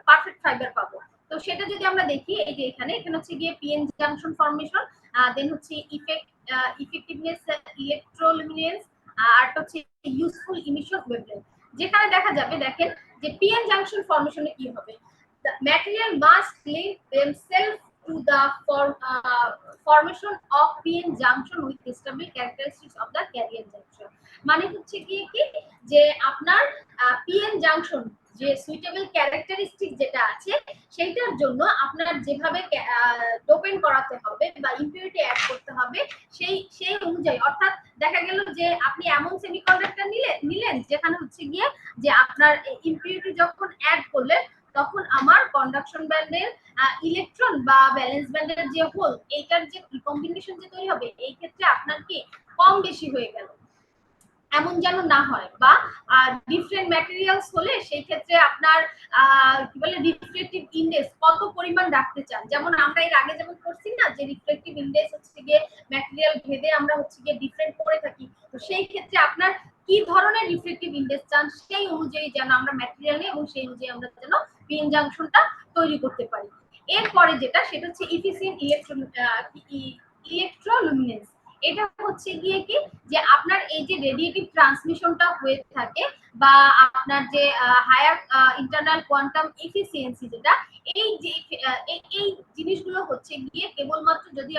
Speaker 1: পারফেক্ট ফাইবার পাবো। তো সেটা যদি আমরা দেখি, এই যে এখানে হচ্ছে গিয়ে পিএন জাংশন ফর্মেশন, দেন হচ্ছে ইফেক্টিভনেস, ইলেকট্রোলুমিনেন্স, আর হচ্ছে ইউজফুল ইমিশন ওয়েভলেন্থ। যেখানে দেখা যাবে, দেখেন যে পিএন জাংশন ফর্মেশনে কি হবে, the material must link themselves to the formation of PN junction with stable characteristics of the carrier junction। মানে হচ্ছে কি যে আপনার পিএন জাংশন যে সুইটেবল ক্যারেক্টারিস্টিক যেটা আছে সেইটার জন্য আপনার যেভাবে ডোপেন করাতে হবে বা ইম্পিউরিটি অ্যাড করতে হবে সেই অনুযায়ী, অর্থাৎ দেখা গেল যে আপনি এমন সেমিকন্ডাক্টর নিলেন যেখানে হচ্ছে গিয়ে যে আপনার ইম্পিউরিটি যখন অ্যাড করলেন তখন আমার কন্ডাকশন ব্যান্ডের ইলেকট্রন বা ভ্যালেন্স ব্যান্ডের যে হোল, এইটার যে রিকম্বিনেশন যে তৈরি হবে, এই ক্ষেত্রে আপনার কি কম বেশি হয়ে গেল, এমন যেন না হয়। বা ডিফারেন্ট ম্যাটেরিয়ালস হলে সেই ক্ষেত্রে আপনার কি বলে রিফ্লেকটিভ ইন্ডেক্স কত পরিমাণ রাখতে চান, যেমন আমরা এর আগে যেমন করছি না যে রিফ্লেকটিভ ইন্ডেক্স হচ্ছে গিয়ে ম্যাটেরিয়াল ভেদে আমরা হচ্ছে গিয়ে ডিফারেন্ট করে থাকি। তো সেই ক্ষেত্রে আপনার কি ধরনের রিফ্লেকটিভ ইন্ডেক্স চান সেই অনুযায়ী যেন আমরা ম্যাটেরিয়াল নিই এবং সেই অনুযায়ী আমরা যেন পিএন জাংশনটা তৈরি করতে পারি। এরপরে যেটা সেটা হচ্ছে ইফিসিয়েন্ট ইলেকট্রোলুমিনেন্স। এটা হচ্ছে গিয়ে কি যে আপনার এই যে রেডিয়েটিভ ট্রান্সমিশনটা হয়ে থাকে বা আপনার যে হায়ার ইন্টারনাল কোয়ান্টাম এফিসিয়েন্সি যেটা, এই যে এই জিনিসগুলো হচ্ছে গিয়ে কেবলমাত্র যদি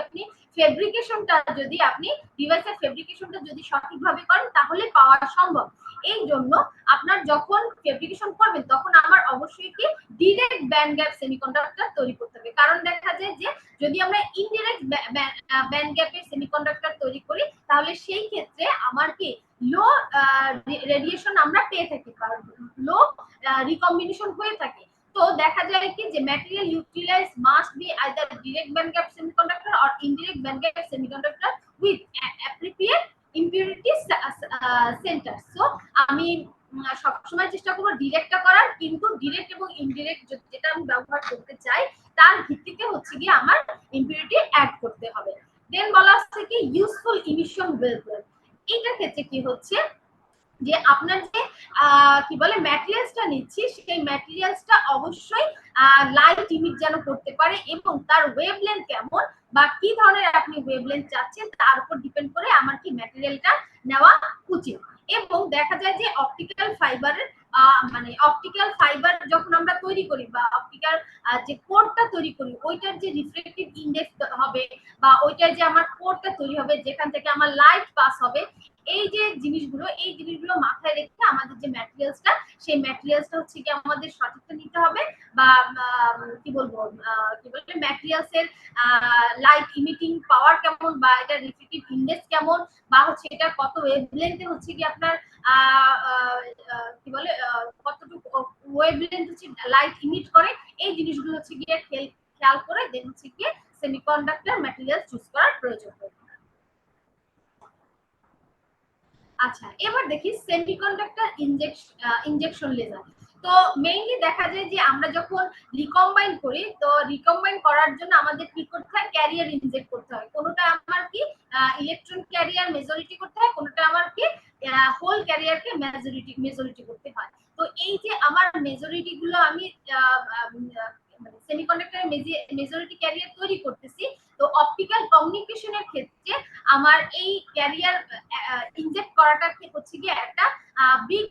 Speaker 1: আপনি ডিভাইসের ফেব্রিকেশনটা যদি সঠিকভাবে করেন তাহলে পাওয়া সম্ভব। এই জন্য আপনার যখন ফেব্রিকেশন করবেন তখন আমার অবশ্যই কি ডিরেক্ট ব্যান্ড গ্যাপ সেমিকন্ডাক্টর তৈরি করতে হবে, কারণ দেখা যায় যে যদি আমরা ইনডিরেক্ট ব্যান্ড গ্যাপের সেমিকন্ডাক্টর তৈরি করি তাহলে সেই ক্ষেত্রে আমার কি লো রেডিয়েশন আমরা পেয়ে থাকি, কারণ লো রিকম্বিনেশন হয়ে থাকে। তো দেখা যায় কি যে material utilize must be either direct band gap semiconductor or indirect band gap semiconductor with appropriate impurity centre. So আমি সবসময় চেষ্টা করবো ডিরেক্টটা করার, কিন্তু ডিরেক্ট এবং ইনডিরেক্ট যেটা আমি ব্যবহার করতে চাই তার ভিত্তিতে হচ্ছে গিয়ে আমার ইম্পিউরিটি অ্যাড করতে হবে। দেন বলা হচ্ছে কি ইউজফুল ইমিশন ওয়েভলেন্থ। এইটার ক্ষেত্রে কি হচ্ছে যে আপনার যে কি বলে ম্যাটেরিয়ালসটা নিচ্ছি সেই ম্যাটেরিয়ালসটা অবশ্যই লাইট ইমিট যেন করতে পারে এবং তার ওয়েভলেন্থ কেমন বা কি ধরনের আপনি ওয়েভলেন্থ চাচ্ছেন তার উপর ডিপেন্ড করে আমার কি ম্যাটেরিয়ালটা নেওয়া উচিত। এবং দেখা যায় যে অপটিক্যাল ফাইবারের মানে অপটিক্যাল ফাইবার যখন আমরা তৈরি করি বা অপটিক্যাল যে কোডটা তৈরি করি ওইটার যে রিফ্লেকটিভ ইন্ডেক্স হবে বা ওইটার যে আমার কোডটা তৈরি হবে যেখান থেকে আমার লাইট পাস হবে, এই জিনিসগুলো মাথায় রেখে আমাদের যে ম্যাটেরিয়ালসটা সেই ম্যাটেরিয়ালসটা হচ্ছে কি আমাদের সঠিকটা নিতে হবে বা কি বলবো ম্যাটেরিয়ালসের লাইট ইমিটিং পাওয়ার কেমন বা এটা রিফ্লেকটিভ ইন্ডেক্স কেমন বা হচ্ছে এটা কত ওয়েভলেন্থে হচ্ছে কি আপনার কি বলে কতটুকু ওয়েভলেন্থ হচ্ছে লাইট ইমিট করে, এই জিনিসগুলো হচ্ছে গিয়ে খেয়াল করে দেন হচ্ছে গিয়ে সেমিকন্ডাক্টর ম্যাটেরিয়াল চুজ করার প্রয়োজন হয়। আচ্ছা, এবার দেখি সেমিকন্ডাক্টর ইনজেকশন লেজার। তো মেইনলি দেখা যায় যে আমরা যখন রিকম্বাইন করি তো রিকম্বাইন করার জন্য আমাদের কি করতে হয়, ক্যারিয়ার ইনজেক্ট করতে হয়। কোনোটা আমার কি ইলেকট্রন ক্যারিয়ার মেজরিটি করতে হয়, কোনোটা আমার কি হোল ক্যারিয়ারকে মেজরিটি করতে হয়। তো এই যে আমার মেজরিটি গুলো আমি সেমিকন্ডাক্টরের মেজরিটি ক্যারিয়ার তৈরি করতেছি। তো অপটিক্যাল কমিউনিকেশনের ক্ষেত্রে আমার এই ক্যারিয়ার ইনজেক্ট করাটা হচ্ছে গিয়ে একটা বিগ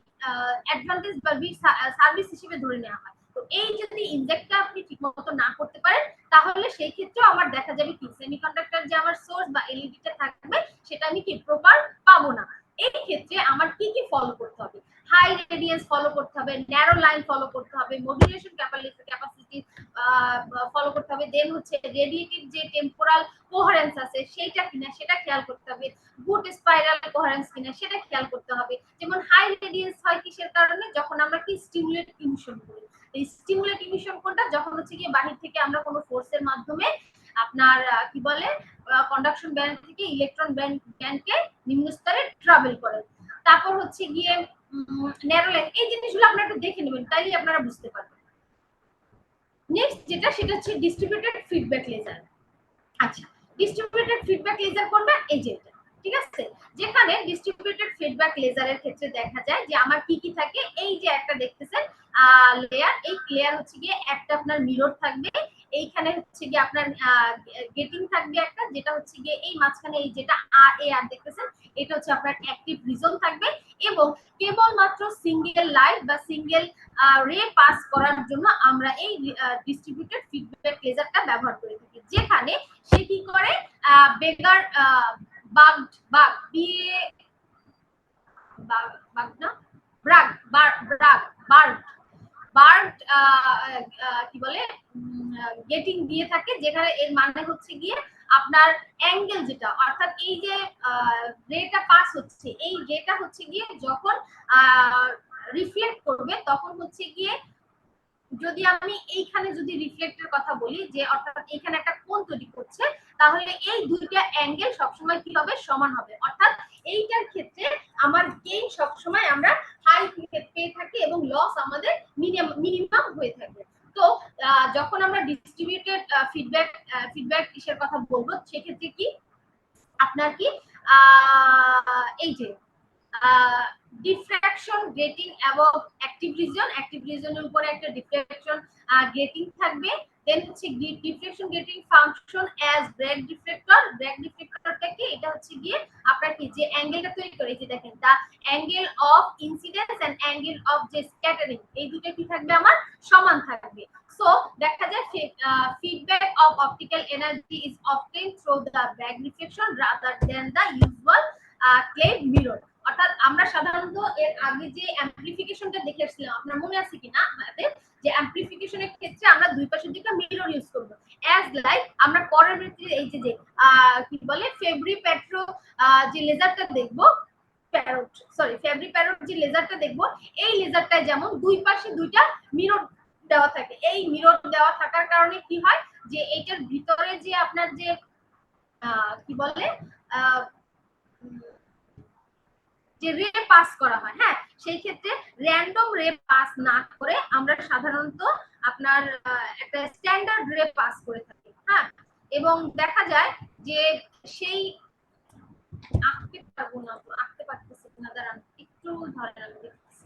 Speaker 1: অ্যাডভান্টেজ বা বিগ সার্ভিস হিসেবে ধরে নেওয়া হয়। তো এই যদি ইনজেক্টটা আপনি ঠিকমতো না করতে পারেন, তাহলে সেই ক্ষেত্রেও আমার দেখা যাবে কি সেমিকন্ডাক্টর যে আমার সোর্স বা এলইডিটা থাকবে সেটা আমি কি প্রপার পাবো না। এই ক্ষেত্রে আমার কি কি ফলো করতে হবে? হাই রেডিয়েন্স ফলো করতে হবে, ন্যারো লাইন ফলো করতে হবে, মডুলেশন ক্যাপাসিটি ফলো করতে হবে, দেন হচ্ছে রেডিয়েটিভ যে টেম্পোরাল কোহারেন্স আছে সেইটা কিনা সেটা খেয়াল করতে হবে, গুড স্পাইরাল কোহারেন্স কিনা সেটা খেয়াল করতে হবে। যেমন হাই রেডিয়েন্স হয় কিসের কারণে? যখন আমরা কি স্টিমুলেট ইমিশন করি। এই স্টিমুলেট ইমিশন কোনটা? যখন হচ্ছে গিয়ে বাহির থেকে আমরা কোনো ফোর্সের মাধ্যমে আপনার কি বলে কন্ডাকশন ব্যান্ড থেকে ইলেকট্রন ব্যান্ডকে নিম্ন স্তরে ট্রাভেল করে। তারপর হচ্ছে গিয়ে ন্যারো লাইন, এই জিনিসগুলো আপনারা একটু দেখে নেবেন, তাইলে আপনারা বুঝতে পারবেন। নেক্সট যেটা সেটা হচ্ছে ডিস্ট্রিবিউটেড ফিডব্যাক লেজার। আচ্ছা, ডিস্ট্রিবিউটেড ফিডব্যাক লেজার করবে এই যে এটা, ঠিক আছে? যেখানে ডিস্ট্রিবিউটেড ফিডব্যাক লেজারের ক্ষেত্রে দেখা যায় যে আমার কি কি থাকে। এই যে একটা দেখতেছেন লেয়ার, এই লেয়ার হচ্ছে গিয়ে একটা আপনার মিরর থাকবে, এইখানে হচ্ছে গিয়ে আপনার গেটিং থাকবে একটা, যেটা হচ্ছে গিয়ে এই মাঝখানে এই যেটা আর দেখতেছেন এটা হচ্ছে আপনার অ্যাক্টিভ রিজন থাকবে, এবং কেবলমাত্র সিঙ্গেল লাইট বা সিঙ্গেল রে পাস করার জন্য আমরা এই ডিস্ট্রিবিউটেড ফিডব্যাক লেজারটা ব্যবহার করে থাকি। যেখানে সে কি করে বেগার বাগ বিয়ে বাগ না ব্রাগ ব্রাগ বার্ড বার্ড কি বলে গেটিং দিয়ে থাকে, যেখানে এর মানে হচ্ছে গিয়ে আপনার অ্যাঙ্গেল যেটা, অর্থাৎ এই যে রেটা পাস হচ্ছে, এই রেটা হচ্ছে গিয়ে যখন রিফ্লেক্ট করবে তখন হচ্ছে গিয়ে, যদি আমি এইখানে যদি রিফ্লেক্টের কথা বলি যে অর্থাৎ এখানে একটা কোণ তৈরি করছে, তাহলে এই দুইটা অ্যাঙ্গেল সবসময় কি হবে? সমান হবে। অর্থাৎ এইটার ক্ষেত্রে আমার গেইন সবসময় আমরা হাই পেয়ে থাকি এবং লস আমাদের মিনিমাম হয়ে থাকে। তো যখন আমরা ডিস্ট্রিবিউটেড ফিডব্যাক ইসের কথা বলবো, সেক্ষেত্রে কি আপনার কি এই যে ডিফ্র্যাকশন গ্রেটিং এবং অ্যাক্টিভ রিজনের উপরে একটা ডিফ্র্যাকশন গ্রেটিং থাকবে। দেন হচ্ছে deflection grating function as Bragg ডিফ্লেক্টরটা কি? এটা হচ্ছে গিয়ে আপনার কি যে অ্যাঙ্গেলটা তৈরি করে, যে দেখেন the angle of incidence and angle of যে স্ক্যাটারিং, এই দুটো কি থাকবে? আমার সমান থাকবে। সো দেখা যায় feedback of optical energy is obtained through the back reflection rather than the usual clad mirror। অর্থাৎ আমরা সাধারণত এর আগে যে অ্যাম্পলিফিকেশনটা দেখে আসছিলাম, আপনার মনে আছে কিনা আমাদের, যে অ্যাম্পলিফিকেশনের ক্ষেত্রে আমরা দুই পাশের দিকে মিরর ইউজ করব। অ্যাজ লাইক আমরা পরের ভিত্তিতে এই যে কি বলে ফেব্রি প্যাট্রো যে লেজারটা দেখব, ফেব্রি প্যারট যে লেজারটা দেখব, এই লেজারটায় যেমন দুই পাশে দুইটা মিরর দেওয়া থাকে। এই মিরর দেওয়া থাকার কারণে কি হয় যে এইটার ভিতরে যে আপনার যে কি বলে যে রে পাস করা হয়, হ্যাঁ, সেই ক্ষেত্রে র্যান্ডম রে পাস না করে আমরা সাধারণত আপনার একটা স্ট্যান্ডার্ড রে পাস করে থাকি, হ্যাঁ। এবং দেখা যায় যে সেই আঁকতে পারবো না, আঁকতে পারতেছি না, দাঁড়ান একটু ধরেন আমি দেখতেছি।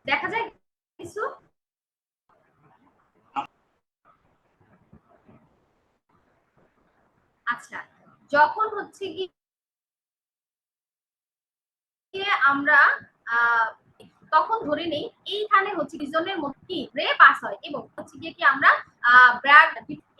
Speaker 1: দেখা যায় কিছু? আচ্ছা, যখন হচ্ছে গিয়ে আমরা তখন ধরে নেই এইখানে হচ্ছে রিজনের মধ্যে কি রে পাস হয় এবং হচ্ছে গিয়ে কি আমরা ব্র্যাড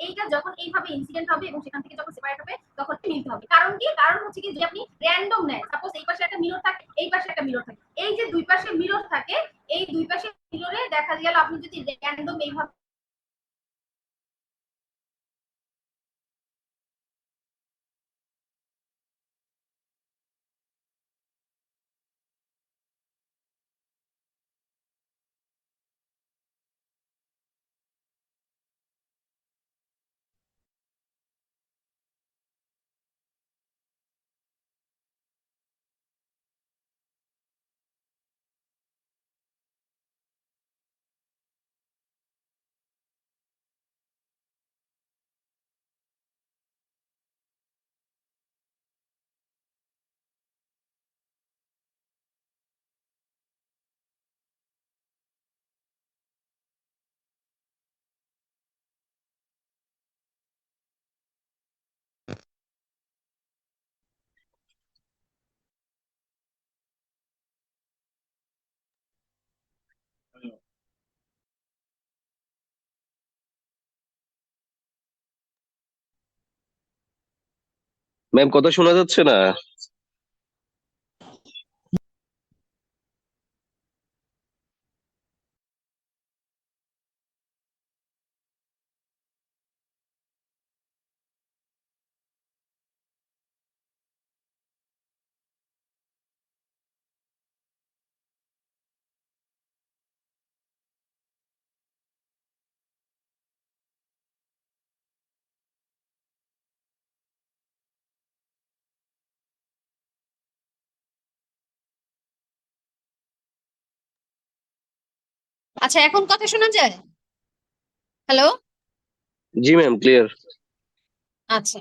Speaker 1: এইটা যখন এইভাবে ইনসিডেন্ট হবে এবং সেখান থেকে যখন সেপারেট হবে তখন মিলতে হবে। কারণ কি? কারণ হচ্ছে কি যে আপনি র্যান্ডম নেন, সাপোজ এই পাশে একটা মিরর থাকে, এই পাশে একটা মিরর থাকে, এই যে দুই পাশে মিরর থাকে, এই দুই পাশে মিররে দেখা গেল আপনি যদি র্যান্ডম এইভাবে
Speaker 3: ম্যাম কথা শোনা যাচ্ছে না?
Speaker 1: আচ্ছা এখন কথা শোনা যায়? হ্যালো?
Speaker 3: জি ম্যাম, ক্লিয়ার।
Speaker 1: আচ্ছা,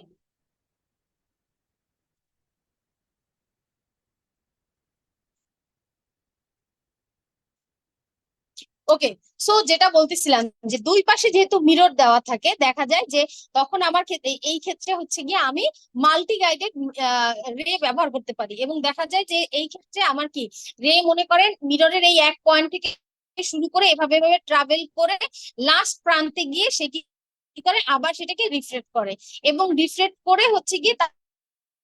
Speaker 1: ওকে। সো যেটা বলতেছিলাম যে দুই পাশে যেহেতু মিরর দেওয়া থাকে দেখা যায় যে তখন আমার ক্ষেত্রে এই ক্ষেত্রে হচ্ছে গিয়ে আমি মাল্টি গাইডেড রে ব্যবহার করতে পারি এবং দেখা যায় যে এই ক্ষেত্রে আমার কি রে মনে করেন মিররের এই এক পয়েন্ট থেকে শুরু করে এভাবে এভাবে ট্রাভেল করে লাস্ট প্রান্তে গিয়ে সে কি করে আবার সেটাকে রিফ্লেক্ট করে এবং রিফ্লেক্ট করে হচ্ছে গিয়ে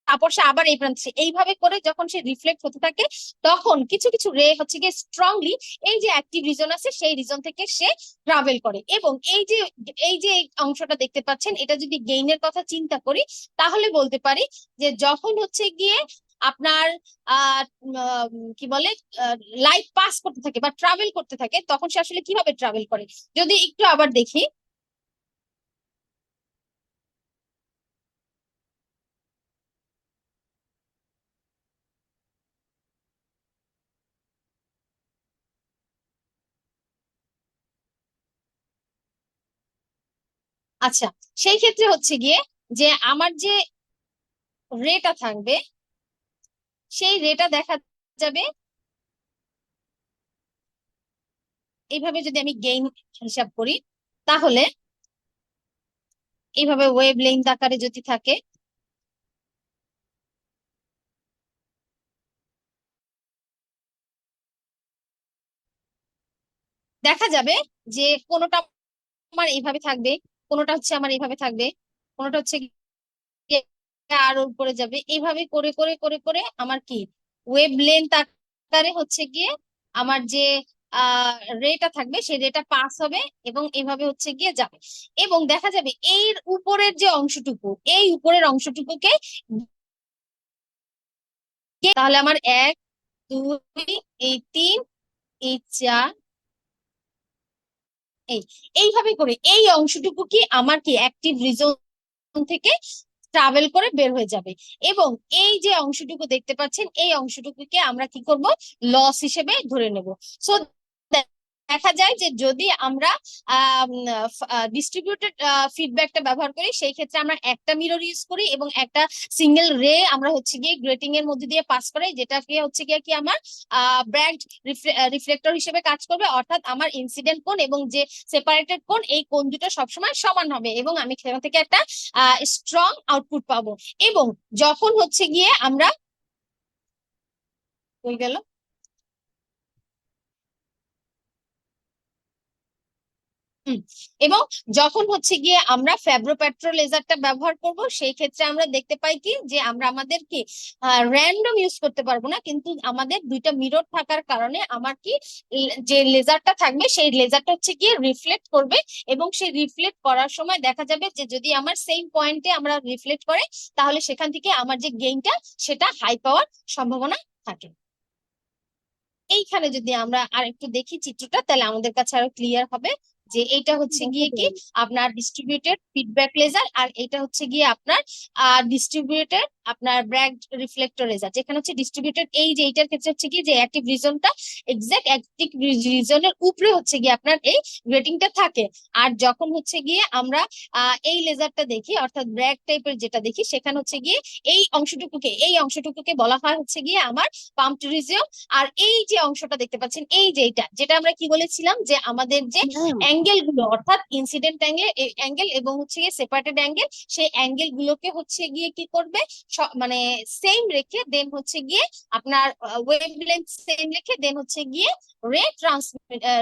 Speaker 1: তারপর সে আবার এই প্রান্তে এইভাবে করে যখন সে রিফ্লেক্ট হতে থাকে তখন কিছু কিছু রে হচ্ছে গিয়ে স্ট্রংলি এই যে অ্যাক্টিভ রিজন আছে সেই রিজন থেকে সে ট্রাভেল করে এবং এই যে এই অংশটা দেখতে পাচ্ছেন এটা যদি গেইনের কথা চিন্তা করি তাহলে বলতে পারি যে যখন হচ্ছে গিয়ে আপনার কি বলে লাইট পাস করতে থাকে বা ট্রাভেল করতে থাকে তখন সে আসলে কিভাবে ট্রাভেল করে যদি একটু আবার দেখি। আচ্ছা, সেই ক্ষেত্রে হচ্ছে গিয়ে যে আমার যে রেটা থাকবে সেই রেটা দেখা যাবে এইভাবে যদি আমি গেইন হিসাব করি তাহলে এইভাবে ওয়েভ লেন্থ আকারে যদি থাকে দেখা যাবে যে কোনোটা আমার এইভাবে থাকবে, কোনোটা হচ্ছে আমার এইভাবে থাকবে, কোনোটা হচ্ছে গিয়ে আরো উপরে যাবে, এইভাবে করে করে করে করে আমার কি ওয়েভ লেন্থ আকারে হচ্ছে গিয়ে আমার যে রেটা থাকবে সেই রেটা পাস হবে এবং এইভাবে হচ্ছে গিয়ে যাবে এবং দেখা যাবে এর উপরের যে অংশটুকু এই উপরের অংশটুকুকে তাহলে আমার এক দুই এই তিন এই চার এইভাবে করে এই অংশটুকু কি আমার কি অ্যাক্টিভ রিজন থেকে ট্রাভেল করে বের হয়ে যাবে এবং এই যে অংশটুকু দেখতে পাচ্ছেন এই অংশটুকুকে আমরা কি করব লস হিসেবে ধরে নেব। সো দেখা যায় যে যদি আমরা ডিস্ট্রিবিউটেড ফিডব্যাকটা ব্যবহার করি, সেই ক্ষেত্রে আমরা একটা মিরর ইউজ করি এবং একটা সিঙ্গেল রে আমরা হচ্ছে গিয়ে গ্রেটিং এর মধ্যে দিয়ে পাস করাই, যেটাকে হচ্ছে গিয়ে কি আমার ব্র্যাগড রিফ্লেক্টর হিসেবে কাজ করবে। অর্থাৎ আমার ইনসিডেন্ট কোণ এবং যে সেপারেটেড কোণ, এই কোণ দুটো সবসময় সমান হবে এবং আমি সেখান থেকে একটা স্ট্রং আউটপুট পাবো। এবং যখন হচ্ছে গিয়ে আমরা হয়ে গেল এবং যখন হচ্ছে গিয়ে আমরা ফ্যাব্রোপ্যাট্রো লেজারটা ব্যবহার করব, সেই ক্ষেত্রে আমরা দেখতে পাই কি যে আমরা আমাদের কি র্যান্ডম ইউজ করতে পারবো না, কিন্তু আমাদের দুইটা মিরর থাকার কারণে আমার কি যে লেজারটা থাকবে সেই লেজারটা হচ্ছে গিয়ে রিফ্লেক্ট করবে এবং সেই রিফ্লেক্ট করার সময় দেখা যাবে যে যদি আমার সেম পয়েন্টে আমরা রিফ্লেক্ট করে, তাহলে সেখান থেকে আমার যে গেইনটা সেটা হাই পাওয়ার সম্ভাবনা থাকে। এইখানে যদি আমরা আর একটু দেখি চিত্রটা, তাহলে আমাদের কাছে আরো ক্লিয়ার হবে যে এইটা হচ্ছে গিয়ে কি আপনার ডিস্ট্রিবিউটেড ফিডব্যাক লেজার, আর এটা হচ্ছে গিয়ে আপনার ডিস্ট্রিবিউটেড আপনার ব্র্যাগড রিফ্লেক্টর লেজার। যেখানে হচ্ছে ডিস্ট্রিবিউটেড, এই যে এইটার ক্ষেত্রে হচ্ছে কি যে অ্যাক্টিভ রিজনটা এক্সাক্ট অ্যাক্টিভ রিজনের উপরে হচ্ছে গিয়ে আপনার এই গ্রেটিংটা থাকে। আর যখন হচ্ছে গিয়ে আমরা এই লেজারটা দেখি, অর্থাৎ ব্র্যাগ টাইপের যেটা দেখি, সেখানে হচ্ছে গিয়ে এই অংশটুকুকে বলা হয় হচ্ছে গিয়ে আমার পাম্পড রিজিয়ন। আর এই যে অংশটা দেখতে পাচ্ছেন, এই যে এটা, যেটা আমরা কি বলেছিলাম যে আমাদের যে অ্যাঙ্গেল গুলো, অর্থাৎ ইনসিডেন্ট অ্যাঙ্গেল এবং হচ্ছে গিয়ে সেপারেটেড অ্যাঙ্গেল, সেই অ্যাঙ্গেল গুলোকে হচ্ছে গিয়ে কি করবে, মানে সেম রেখে দেন হচ্ছে গিয়ে আপনার ওয়েভলেন্থ সেম রেখে দেন হচ্ছে গিয়ে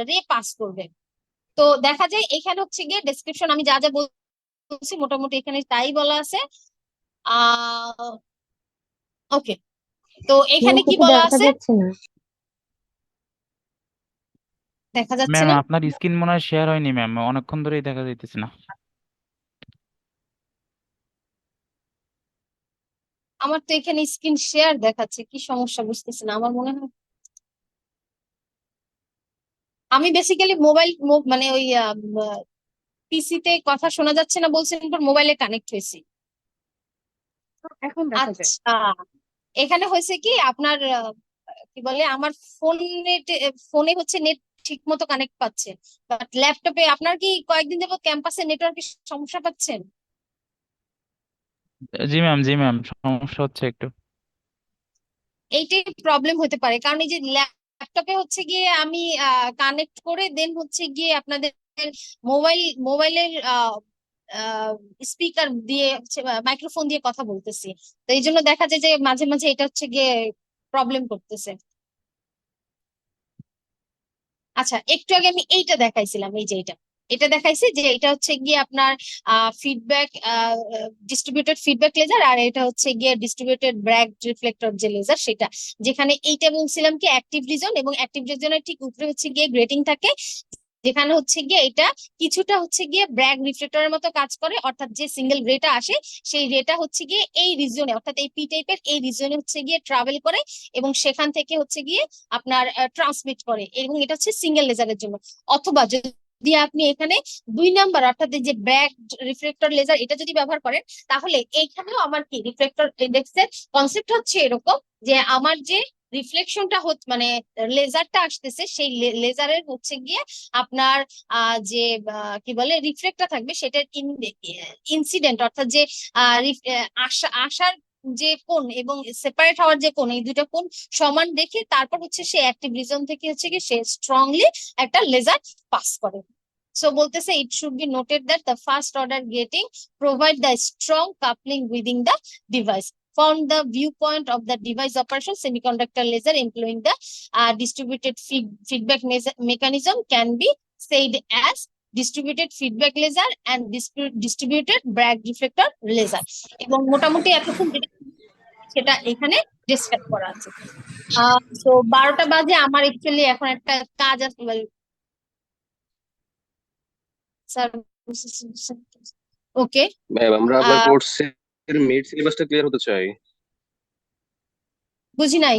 Speaker 1: রে পাস করবে। তো দেখা যায় এখানে হচ্ছে গিয়ে ডেসক্রিপশন আমি যা যা বলছি মোটামুটি এখানে তাই বলা আছে। ওকে, তো এখানে কি বলা
Speaker 5: দেখা
Speaker 1: আছে
Speaker 5: যাচ্ছে না।
Speaker 1: দেখা যাচ্ছে
Speaker 2: ম্যাম
Speaker 1: না?
Speaker 2: আপনার স্ক্রিন মনে হয় শেয়ার হয়নি ম্যাম, অনেকক্ষণ ধরেই দেখা যাইতেছে না।
Speaker 1: আমার তো এখানে স্ক্রিন শেয়ার দেখাচ্ছে, কি সমস্যা বুঝতেছি না। আমার মনে হয় আমি বেসিক্যালি মোবাইল মানে ওই পিসিতে কথা শোনা যাচ্ছে না বলছেন, পর মোবাইলে কানেক্ট হয়েছি।
Speaker 5: এখন দেখা যায়।
Speaker 1: আচ্ছা, এখানে হয়েছে কি আপনার কি বলে আমার ফোনে হচ্ছে নেট ঠিক মতো কানেক্ট পাচ্ছে, বাট ল্যাপটপে আপনার কি কয়েকদিন যাবত ক্যাম্পাসে নেটওয়ার্কের সমস্যা পাচ্ছেন?
Speaker 2: জি ম্যাম, জি ম্যাম, সমস্যা হচ্ছে একটু।
Speaker 1: এইটাই প্রবলেম হতে পারে, কারণ এই যে ল্যাপটপে হচ্ছে গিয়ে আমি কানেক্ট করে দেন হচ্ছে গিয়ে আপনাদের মোবাইলের স্পিকার দিয়ে মাইক্রোফোন দিয়ে কথা বলতেছি। তো এই জন্য দেখা যায় যে মাঝে মাঝে এটা হচ্ছে গিয়ে প্রবলেম করতেছে। আচ্ছা, একটু আগে আমি এইটা দেখাইছিলাম, এই যে এটা দেখাইছি যে এটা হচ্ছে গিয়ে আপনার ফিডব্যাক ডিস্ট্রিবিউটেড ফিডব্যাক লেজার, আর এটা হচ্ছে গিয়ে ডিস্ট্রিবিউটেড ব্র্যাগ রিফ্লেক্টর যে লেজার সেটা। যেখানে এইটা বলছিলাম কি অ্যাক্টিভ রিজন, এবং অ্যাক্টিভ রিজনের ঠিক উপরে হচ্ছে গিয়ে গ্রেটিং থাকে, যেখানে হচ্ছে গিয়ে এটা কিছুটা হচ্ছে গিয়ে ব্র্যাগ রিফ্লেক্টরের মতো কাজ করে। অর্থাৎ যে সিঙ্গেল রেটা আসে, সেই রেটা হচ্ছে গিয়ে এই রিজনে, অর্থাৎ এই পি টাইপের এই রিজনে হচ্ছে গিয়ে ট্রাভেল করে এবং সেখান থেকে হচ্ছে গিয়ে আপনার ট্রান্সমিট করে, এবং এটা হচ্ছে সিঙ্গেল লেজারের জন্য। অথবা যদি আপনি এখানে 2 নাম্বার, অর্থাৎ এই যে ব্র্যাগ রিফ্লেক্টর লেজার, এটা যদি ব্যবহার করেন, তাহলে এইখানেও আমার কি রিফ্লেক্টর ইন্ডেক্সের কনসেপ্ট হচ্ছে এরকম যে আমার যে রিফ্লেকশনটা হচ্ছে মানে লেজারটা আসতেছে, সেই লেজারের হচ্ছে গিয়ে আপনার যে কি বলে রিফ্লেক্টটা থাকবে, সেটার ইনসিডেন্ট, অর্থাৎ যে আসার যে কোণ এবং সেপারেট হওয়ার যে কোণ, এই দুটো কোণ সমান রেখে তারপর হচ্ছে সে অ্যাক্টিভ রিজন থেকে হচ্ছে কি সে স্ট্রংলি একটা লেজার পাস করে। সো বলতেছে it should be noted that the first order gating provide the strong coupling within the device. From the viewpoint of the device operation, semiconductor laser employing the distributed feedback mechanism can be said as distributed feedback laser and distributed Bragg reflector laser. এবং মোটামুটি এতক্ষণ সেটা এখানে describe করা আছে। তো 12টা বাজে, আমার অ্যাকচুয়ালি এখন একটা কাজ আছে। ওকে,
Speaker 3: ম্যাম আমরা আপনার কোর্সের মিড সিলেবাসটা ক্লিয়ার হতে চাই।
Speaker 1: বুঝি নাই।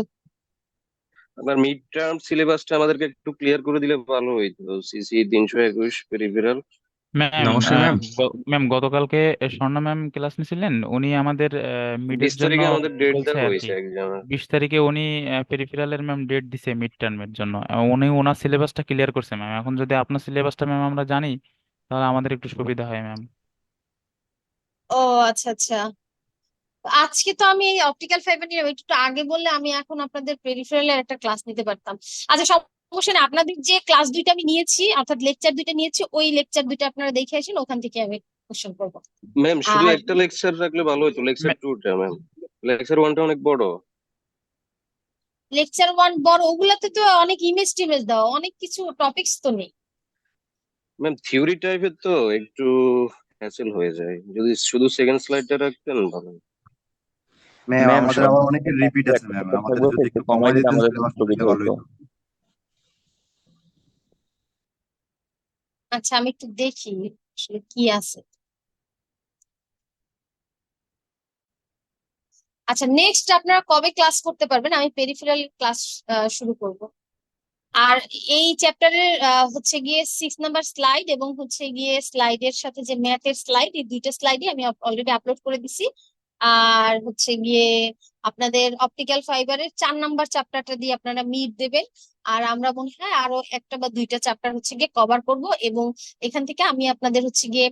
Speaker 3: আপনার মিড টার্ম সিলেবাসটা আমাদেরকে একটু ক্লিয়ার করে দিলে ভালো হইতো। সিসি 321 পেরিফেরাল
Speaker 2: ম্যাম
Speaker 4: নমস্কার ম্যাম।
Speaker 2: ম্যাম গতকালকে স্বর্ণা ম্যাম ক্লাস নিয়েছিলেন, উনি আমাদের মিডের
Speaker 3: 20
Speaker 2: জন্য
Speaker 3: তারিখে আমাদের ডেট
Speaker 2: বলছে
Speaker 3: দেওয়া
Speaker 2: আর কি।
Speaker 3: হয়েছে এক্সামের।
Speaker 2: 20 তারিখে উনি পেরিফেরালের ম্যাম ডেট দিছে মিড টার্মের জন্য। উনি ওনার সিলেবাসটা ক্লিয়ার করছে ম্যাম। এখন যদি আপনার সিলেবাসটা ম্যাম আমরা জানি, তাহলে আমাদের একটু সুবিধা হয় ম্যাম।
Speaker 5: ও আচ্ছা আচ্ছা, আজকে তো আমি অপটিক্যাল ফাইবার নিয়ে একটু আগে বললে আমি এখন আপনাদের পেরিফেরালের একটা ক্লাস নিতে পারতাম। আচ্ছা সমস্যা নেই, আপনাদের যে ক্লাস দুইটা আমি নিয়েছি অর্থাৎ লেকচার দুইটা নিয়েছি, ওই লেকচার দুইটা আপনারা দেখে আসেন, ওখান থেকে আমি কোশ্চেন করবো।
Speaker 3: ম্যাম শুধু
Speaker 5: আর
Speaker 3: একটা লেকচার রাখলে ভালো হতো, লেকচার
Speaker 2: ম্যা-
Speaker 3: 2টা ম্যাম। লেকচার 1টা অনেক বড়।
Speaker 5: লেকচার ওয়ান বড়, ওগুলাতে তো অনেক ইমেজ টিমেজ দেওয়া, অনেক কিছু টপিকস তো নেই।
Speaker 3: ম্যাম থিওরি টাইপের তো একটু হ্যাসেল হয়ে যায়, যদি শুধু সেকেন্ড স্লাইডটা রাখতেন ভালো হতো।
Speaker 6: ম্যাম
Speaker 7: ম্যাম
Speaker 6: আমাদের
Speaker 7: সব
Speaker 6: আবার অনেকের রিপিট আছে
Speaker 7: একটা
Speaker 6: ম্যাম,
Speaker 7: পেপার
Speaker 6: আমাদের
Speaker 7: থাকবে তো
Speaker 6: যদি
Speaker 7: একটু
Speaker 6: একটু
Speaker 7: কমাই
Speaker 6: কমাই
Speaker 7: দিলে
Speaker 6: দিতেন
Speaker 7: আমাদের
Speaker 6: সিলেবাসটা
Speaker 7: সুবিধা
Speaker 6: তাহলে ভালো
Speaker 7: হতো।
Speaker 6: হতো।
Speaker 5: আচ্ছা আমি একটু দেখি আসলে কি আছে। আচ্ছা নেক্সট আপনারা কবে ক্লাস করতে পারবেন? আমি পেরিফেরাল ক্লাস শুরু করব। আর এই চ্যাপ্টারের হচ্ছে গিয়ে 6 নাম্বার স্লাইড এবং হচ্ছে গিয়ে স্লাইডের সাথে যে ম্যাথের স্লাইড, এই দুইটা স্লাইডই আমি অলরেডি আপলোড করে দিছি। আর হচ্ছে গিয়ে আপনাদের অপটিক্যাল ফাইবারের 4 নাম্বার চ্যাপ্টারটা দিয়ে আপনারা মিড দেবেন। আর আমরা মনে হয় আরো একটা বা দুইটা চ্যাপ্টার হচ্ছে গিয়ে কভার করব, এবং এখান থেকে আমি আপনাদের হচ্ছে গিয়ে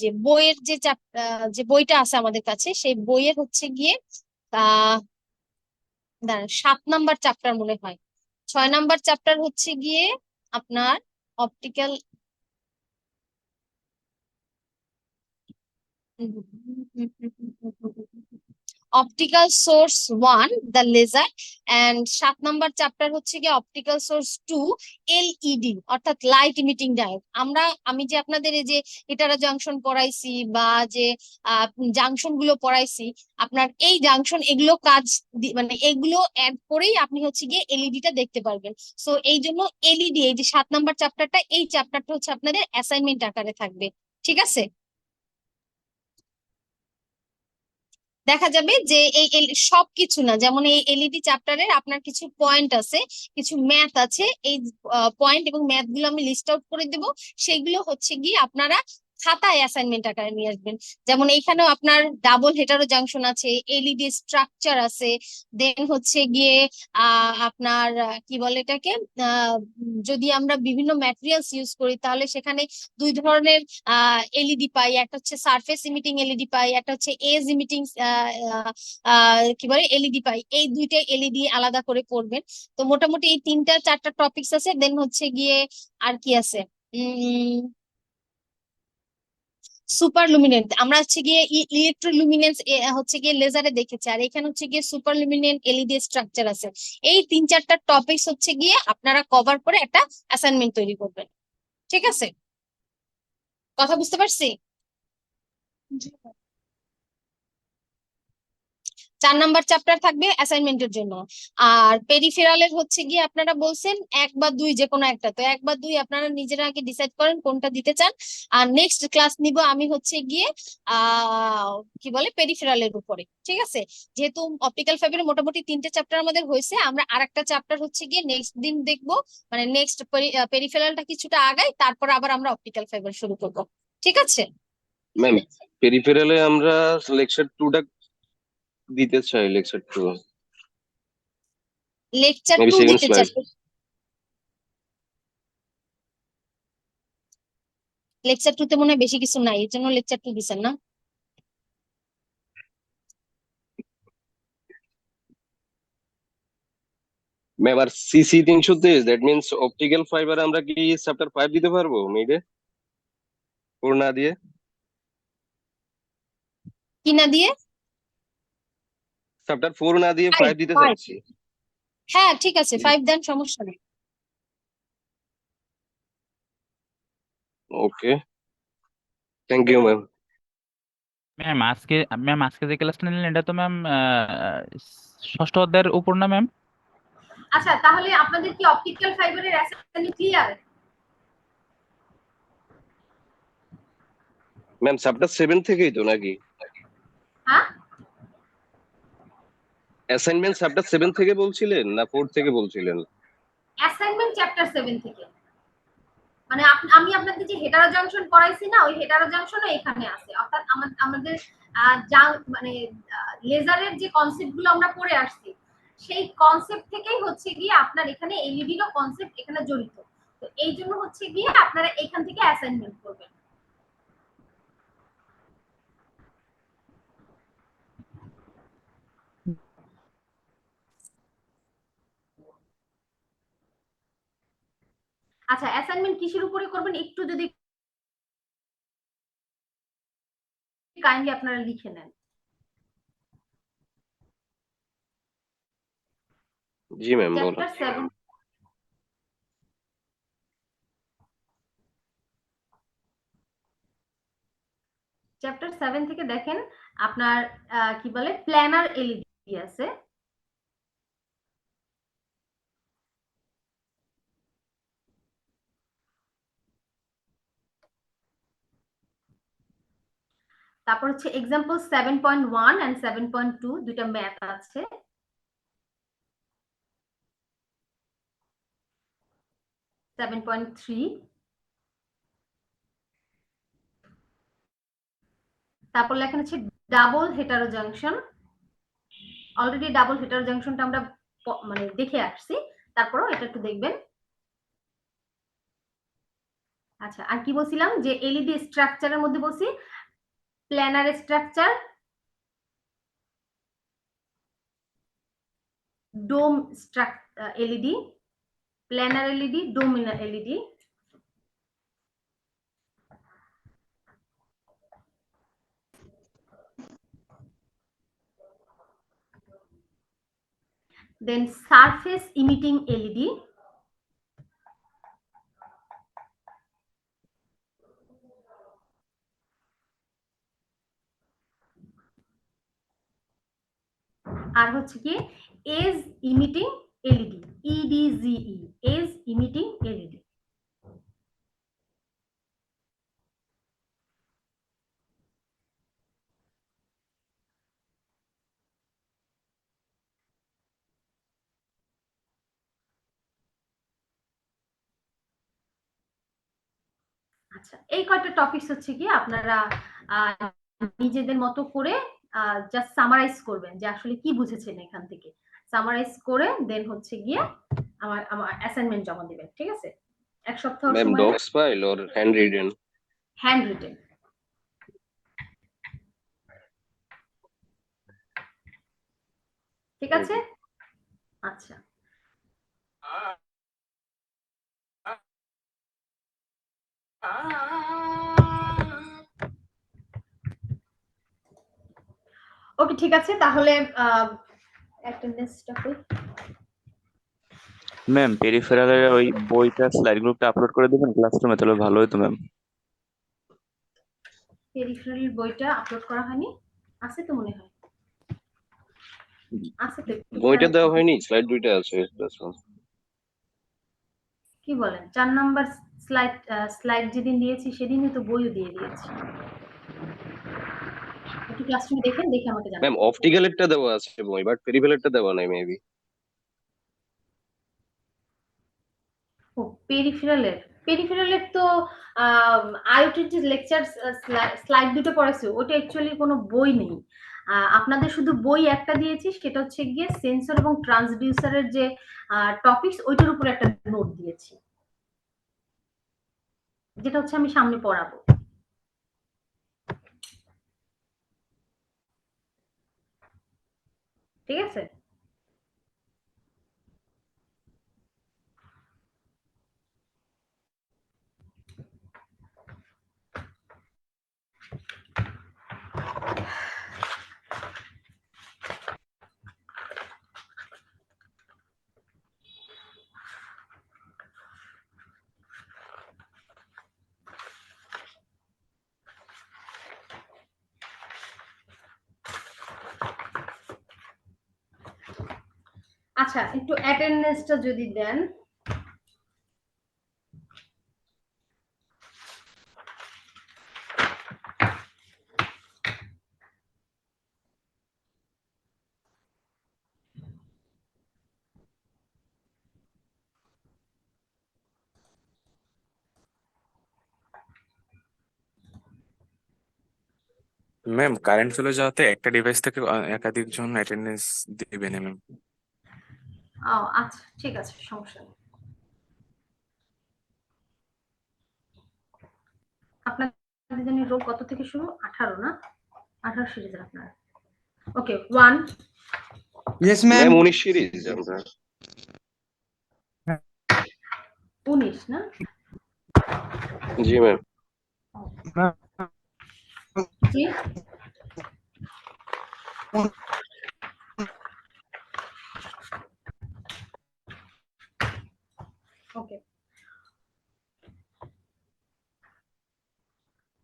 Speaker 5: যে বইয়ের যে বইটা আছে আমাদের কাছে, সেই বইয়ের হচ্ছে গিয়ে আহ দাঁড়ান 7 নাম্বার চ্যাপ্টার মনে হয়, 6 নাম্বার চ্যাপ্টার হচ্ছে গিয়ে আপনার optical optical source 1 the laser, and 7 number chapter হচ্ছে গিয়ে অপটিক্যাল সোর্স 2 এলইডি অর্থাৎ লাইট ইমিটিং ডায়োড। আমি যে আপনাদের এই যে ইটারা জাংশন পড়াইছি বা যে জাংশন গুলো পড়াইছি, আপনার এই জাংশন এগুলো মানে এগুলো অ্যাড করেই আপনি হচ্ছে গিয়ে এলইডিটা দেখতে পারবেন। সো এই জন্য এলইডি, এই যে 7 নাম্বার চ্যাপ্টারটা, এই চ্যাপ্টারটা হচ্ছে আপনাদের অ্যাসাইনমেন্ট আকারে থাকবে। ঠিক আছে? দেখা যাবে যে সবকিছু না, যেমন এই এলইডি চ্যাপ্টারের আপনার কিছু পয়েন্ট আছে, কিছু ম্যাথ আছে, এই পয়েন্ট এবং ম্যাথ গুলো আমি লিস্ট আউট করে দেব। সেগুলো হচ্ছে গিয়ে আপনারা খাতায় অ্যাসাইনমেন্ট আকারে নিয়ে আসবেন। যেমন এইখানেও আপনার ডাবল হেটারো জাংশন আছে, এলইডি স্ট্রাকচার আছে, দেন হচ্ছে গিয়ে আপনার কি বলে এটাকে, যদি আমরা বিভিন্ন ম্যাটেরিয়ালস ইউজ করি তাহলে সেখানে দুই ধরনের এলইডি পাই, একটা হচ্ছে সারফেস ইমিটিং এলইডি পাই, একটা হচ্ছে এজ ইমিটিং কি বলে এলইডি পাই। এই দুইটা এলইডি আলাদা করে পড়বেন। তো মোটামুটি এই 3-4টা টপিকস আছে। দেন হচ্ছে গিয়ে আর কি আছে, সুপার লুমিনেন্ট, আমরা হচ্ছে গিয়ে ইলেকট্রোলুমিনেন্স হচ্ছে গিয়ে লেজারে দেখেছি, আর এখানে হচ্ছে গিয়ে সুপার লুমিনেন্ট এলইডি স্ট্রাকচার আছে। এই 3-4টা টপিকস হচ্ছে গিয়ে আপনারা কভার করে একটা অ্যাসাইনমেন্ট তৈরি করবেন। ঠিক আছে? কথা বুঝতে পারছি? 4 নাম্বার চ্যাপ্টার থাকবে অ্যাসাইনমেন্টের জন্য। আর পেরিফেরালের হচ্ছে গিয়ে আপনারা বলছেন 1 বা 2, যে কোনো একটা, তো 1 বা 2 আপনারা নিজেরা আগে ডিসাইড করেন কোনটা দিতে চান। আর নেক্সট ক্লাস নিব আমি হচ্ছে গিয়ে কি বলে পেরিফেরালের উপরে। ঠিক আছে? যেহেতু অপটিক্যাল ফাইবারে মোটামুটি 3টে চ্যাপ্টার আমাদের হয়েছে, আমরা আরেকটা চ্যাপ্টার হচ্ছে গিয়ে নেক্সট দিন দেখবো, মানে নেক্সট পেরিফেরালটা কিছুটা আগাই, তারপর আবার আমরা অপটিক্যাল ফাইবার শুরু করব। ঠিক আছে?
Speaker 3: ম্যাম পেরিফেরালে আমরা লেকচার 2টা দিতে চাই, লেকচার 2
Speaker 5: লেকচার
Speaker 3: মেবি
Speaker 5: 2
Speaker 3: সেকেন্ড
Speaker 5: দিতে
Speaker 3: স্লাইড।
Speaker 5: চাচ্ছি। লেকচার 2 তে মনে হয় বেশি কিছু নাই, এর জন্য লেকচার 2 দিছেন না?
Speaker 3: ম্যাম আর CC 323, that means optical fibre আমরা কি চ্যাপ্টার 5 দিতে পারবো মেইডে, 4 না দিয়ে?
Speaker 5: কি না দিয়ে?
Speaker 3: চ্যাপ্টার 4 না দিয়ে
Speaker 5: 5
Speaker 3: 5 দিতে
Speaker 5: 5
Speaker 3: চাচ্ছি।
Speaker 5: হ্যাঁ ঠিক আছে, 5 দেন, সমস্যা নেই।
Speaker 3: ওকে, থ্যাংক ইউ ম্যাম।
Speaker 2: ম্যাম আজকে যে ক্লাসটা নিলেন, এটা তো ম্যাম ষষ্ঠ অধ্যায়ের উপর না ম্যাম?
Speaker 1: আচ্ছা তাহলে আপনাদের কি অপটিক্যাল ফাইবারের অ্যাসাইনমেন্ট ক্লিয়ার?
Speaker 3: ম্যাম চ্যাপ্টার 7 থেকেই তো নাকি?
Speaker 1: হ্যাঁ,
Speaker 3: অ্যাসাইনমেন্ট চ্যাপ্টার 7 থেকে বলছিলেন না 4 থেকে বলছিলেন?
Speaker 1: অ্যাসাইনমেন্ট চ্যাপ্টার 7 থেকে। মানে আমি আপনাদের যে হেটারো জাংশন পড়াইছি না, ওই হেটারো জাংশনও এখানে আছে। অর্থাৎ আমাদের মানে লেজারের যে কনসেপ্ট গুলো আমরা পড়ে আসছি, সেই কনসেপ্ট থেকেই হচ্ছে গিয়ে আপনার এখানে এলইডিরও কনসেপ্ট এখানে জড়িত। তো এই জন্য হচ্ছে গিয়ে আপনারা এখান থেকে অ্যাসাইনমেন্ট করবেন। আচ্ছা, অ্যাসাইনমেন্ট কিসের উপরে করবেন একটু যদি কাইন্ডলি আপনারা লিখে নেন।
Speaker 3: জি ম্যাম বলুন।
Speaker 1: চ্যাপ্টার 7 চ্যাপ্টার 7 থেকে দেখেন আপনার কি বলে প্ল্যানার এলইডি আছে। তারপর হচ্ছে এক্সাম্পল 7.1 এন্ড 7.2 দুইটা ম্যাথ আছে। তারপর লেখা হচ্ছে double hetero junction. Already double hetero জাংশনটা আমরা মানে দেখে আসছি, তারপরও এটা একটু দেখবেন। আচ্ছা, আর কি বলছিলাম যে এলইডি স্ট্রাকচারের মধ্যে বলছি planar structure, dome LED, planar LED, dome LED. Then surface emitting LED, আর হচ্ছে কি edge emitting LED, E D G E, edge emitting LED.
Speaker 5: আচ্ছা,
Speaker 1: এই কয়টা টপিকস হচ্ছে কি আপনারা নিজেদের মতো করে জাস্ট সামারাইজ করবেন যে আসলে কি বুঝেছেন এখান থেকে। সামারাইজ করে দেন হচ্ছে গিয়ে আমার অ্যাসাইনমেন্ট জমা দিবেন, ঠিক আছে? এক সপ্তাহ
Speaker 3: ম্যাম
Speaker 1: সময়
Speaker 3: docs file or handwritten?
Speaker 1: Handwritten, ঠিক আছে? আচ্ছা, ওকে ঠিক আছে, তাহলে অ্যাটেন্ডেন্সটা কই?
Speaker 7: ম্যাম পেরিফেরালের ওই বইটা স্লাইড গ্রুপটা আপলোড করে দিবেন ক্লাসরুমে, তাহলে ভালো হতো ম্যাম।
Speaker 1: পেরিফেরাল বইটা আপলোড করা হয়নি? আছে তো মনে হয়, আছে তো।
Speaker 3: বইটা দেওয়া হয়নি, স্লাইড দুইটা আছে।
Speaker 1: কি বলেন? 4 নাম্বার স্লাইড যেদিন দিয়েছি সেদিনই তো বইও দিয়ে দিয়েছি। একটু ক্লাসরুমে দেখেন, দেখে আমাকে
Speaker 3: ম্যাম
Speaker 1: জানাবেন।
Speaker 3: অপটিক্যালেরটা দেওয়া আছে বই, বাট পেরিফেরালটা দেওয়া নাই মেবি।
Speaker 1: ও পেরিফেরালের তো আইওটির যে লেকচার স্লাইড দুটো পড়াইছে ওটা অ্যাকচুয়ালি কোনো বই নেই। আপনাদের শুধু বই একটা দিয়েছি, সেটা হচ্ছে গিয়ে সেন্সর এবং ট্রান্সডিউসারের যে টপিকস ওইটার উপর একটা নোট দিয়েছি, যেটা হচ্ছে আমি সামনে পড়াবো, ঠিক আছে? আচ্ছা, একটু অ্যাটেন্ডেন্সটা যদি দেন।
Speaker 8: ম্যাম কারেন্ট চলে যাওয়াতে একটা ডিভাইস থেকে একাধিক জন অ্যাটেন্ডেন্স দিবে না ম্যাম।
Speaker 1: ও আচ্ছা, ঠিক আছে, সমস্যা নেই। আপনাদের জন্য রোল কত থেকে শুরু? 18 না? 18 সিরিজের আপনার। ওকে, 1
Speaker 6: Yes,
Speaker 3: ম্যাম
Speaker 6: ma'am.
Speaker 3: 19 সিরিজ আমরা।
Speaker 1: 19 না?
Speaker 3: জি ম্যাম।
Speaker 1: জি, ওকে।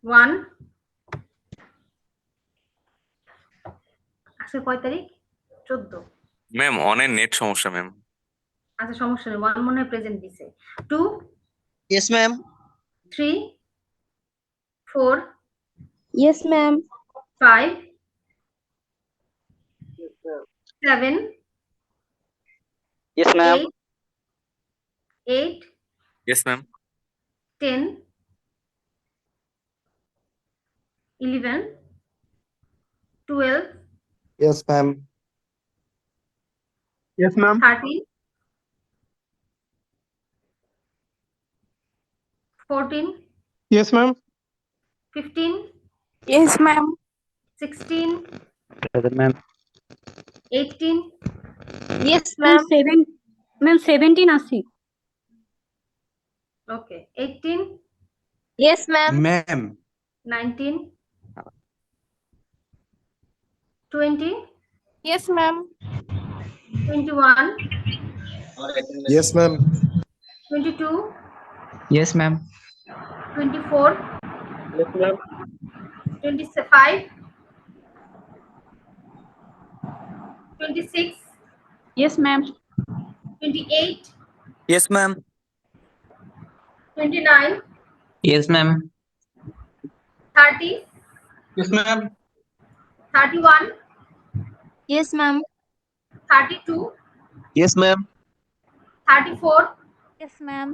Speaker 1: 1 আজকে কয় তারিখ? 14।
Speaker 8: ম্যাম অনেক নেট সমস্যা ম্যাম।
Speaker 1: আচ্ছা, সমস্যা নেই, 1 মনে হয় প্রেজেন্ট দিছে। 2
Speaker 6: Yes, ma'am.
Speaker 1: 3 4
Speaker 9: Yes, ma'am.
Speaker 1: 5 7
Speaker 6: Yes, ma'am.
Speaker 1: 8
Speaker 8: yes ma'am.
Speaker 1: 10 11 12
Speaker 6: Yes, ma'am. Yes, ma'am.
Speaker 1: 13 14
Speaker 6: Yes, ma'am.
Speaker 1: 15
Speaker 9: Yes, ma'am.
Speaker 1: 16
Speaker 6: Present, ma'am.
Speaker 1: 18
Speaker 9: Yes, ma'am.
Speaker 10: Ma'am, 17 আছে।
Speaker 1: ওকে, 18
Speaker 9: Yes, ma'am.
Speaker 6: Ma'am.
Speaker 1: 19 20
Speaker 9: Yes, ma'am.
Speaker 1: 21
Speaker 6: Yes, ma'am.
Speaker 1: 22
Speaker 6: Yes, ma'am.
Speaker 1: 24
Speaker 6: Yes, ma'am.
Speaker 1: 25 26
Speaker 10: Yes, ma'am.
Speaker 1: 28
Speaker 6: Yes, ma'am.
Speaker 1: 29
Speaker 6: Yes, ma'am.
Speaker 1: 30
Speaker 6: Yes, ma'am.
Speaker 1: 31
Speaker 9: Yes, ma'am.
Speaker 1: 32
Speaker 6: Yes, ma'am.
Speaker 1: 34
Speaker 9: Yes, ma'am.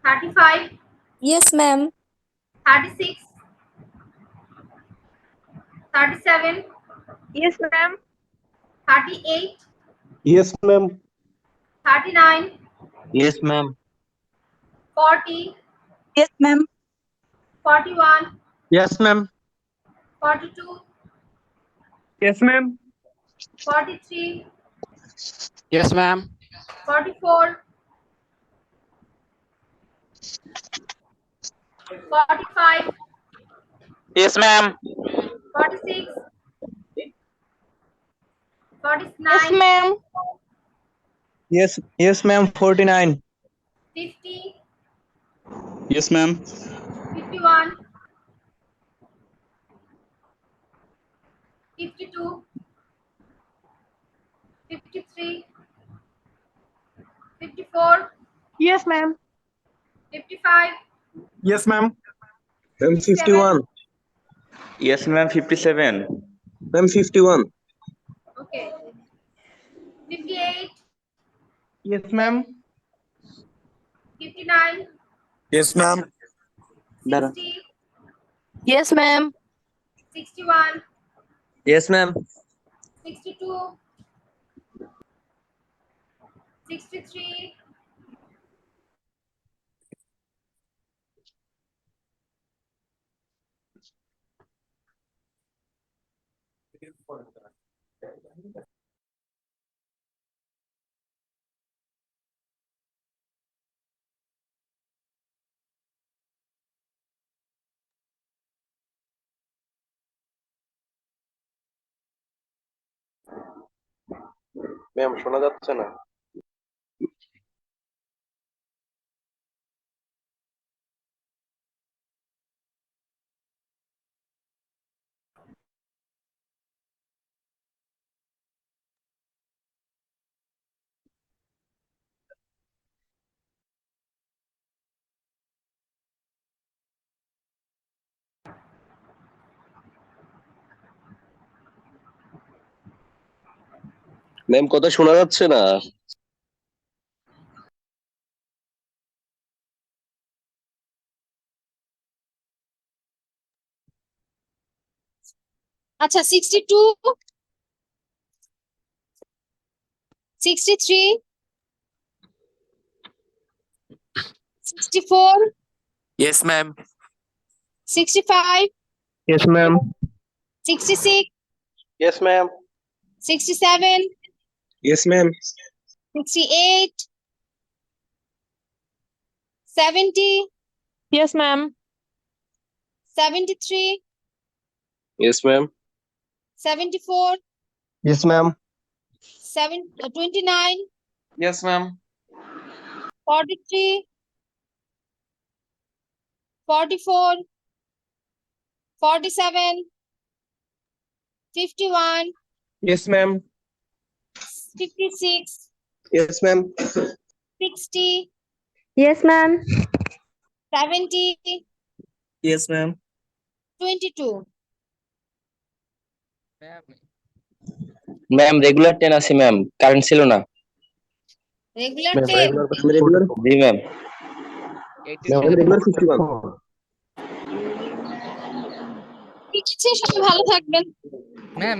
Speaker 1: 35
Speaker 9: Yes, ma'am.
Speaker 1: 36 37
Speaker 9: Yes, ma'am.
Speaker 1: 38
Speaker 6: Yes, ma'am.
Speaker 1: 39
Speaker 6: Yes, ma'am.
Speaker 1: 40
Speaker 9: Yes, ma'am.
Speaker 1: 41
Speaker 6: Yes, ma'am.
Speaker 1: 42
Speaker 6: Yes, ma'am.
Speaker 1: 43
Speaker 6: Yes, ma'am.
Speaker 1: 44 45
Speaker 6: Yes, ma'am.
Speaker 1: 46
Speaker 9: Yes,
Speaker 1: 49
Speaker 9: ma'am.
Speaker 6: Yes, ma'am. 49.
Speaker 1: 50
Speaker 6: Yes, ma'am.
Speaker 1: 51 52 53 54
Speaker 9: Yes, ma'am.
Speaker 1: 55
Speaker 6: Yes, ma'am. Ma'am,
Speaker 1: 57
Speaker 6: 51.
Speaker 7: Yes ma'am 57।
Speaker 6: Ma'am, 51.
Speaker 1: okay 58
Speaker 6: Yes, ma'am.
Speaker 1: 59
Speaker 6: Yes, ma'am.
Speaker 1: 60
Speaker 9: Yes, ma'am.
Speaker 1: 61
Speaker 6: Yes, ma'am.
Speaker 1: 62 63
Speaker 3: ma'am শোনা যাচ্ছে না। Ma'am কথা শোনা যাচ্ছে না।
Speaker 5: আচ্ছা 62, 63, 64,
Speaker 8: Yes, ma'am.
Speaker 5: 65,
Speaker 6: Yes, ma'am.
Speaker 5: 66,
Speaker 6: Yes, ma'am.
Speaker 5: 67,
Speaker 6: Yes, ma'am.
Speaker 5: 68, 70,
Speaker 9: Yes, ma'am.
Speaker 5: 73,
Speaker 3: Yes, ma'am.
Speaker 5: 74,
Speaker 6: Yes, ma'am.
Speaker 5: 29,
Speaker 6: Yes, ma'am.
Speaker 5: 43, 44, 47, 51,
Speaker 6: Yes, ma'am.
Speaker 5: 56,
Speaker 6: Yes, ma'am.
Speaker 5: 60,
Speaker 9: Yes, ma'am.
Speaker 5: 70,
Speaker 6: Yes, ma'am.
Speaker 5: 22.
Speaker 6: Ma'am regular 10 আছে ma'am, current ছিল না।
Speaker 5: রেগুলার
Speaker 6: ম্যাম
Speaker 5: 10,
Speaker 6: রেগুলার জি ma'am. Ma'am regular 51।
Speaker 5: ঠিক আছে, সবাই ভালো থাকবেন।
Speaker 11: Ma'am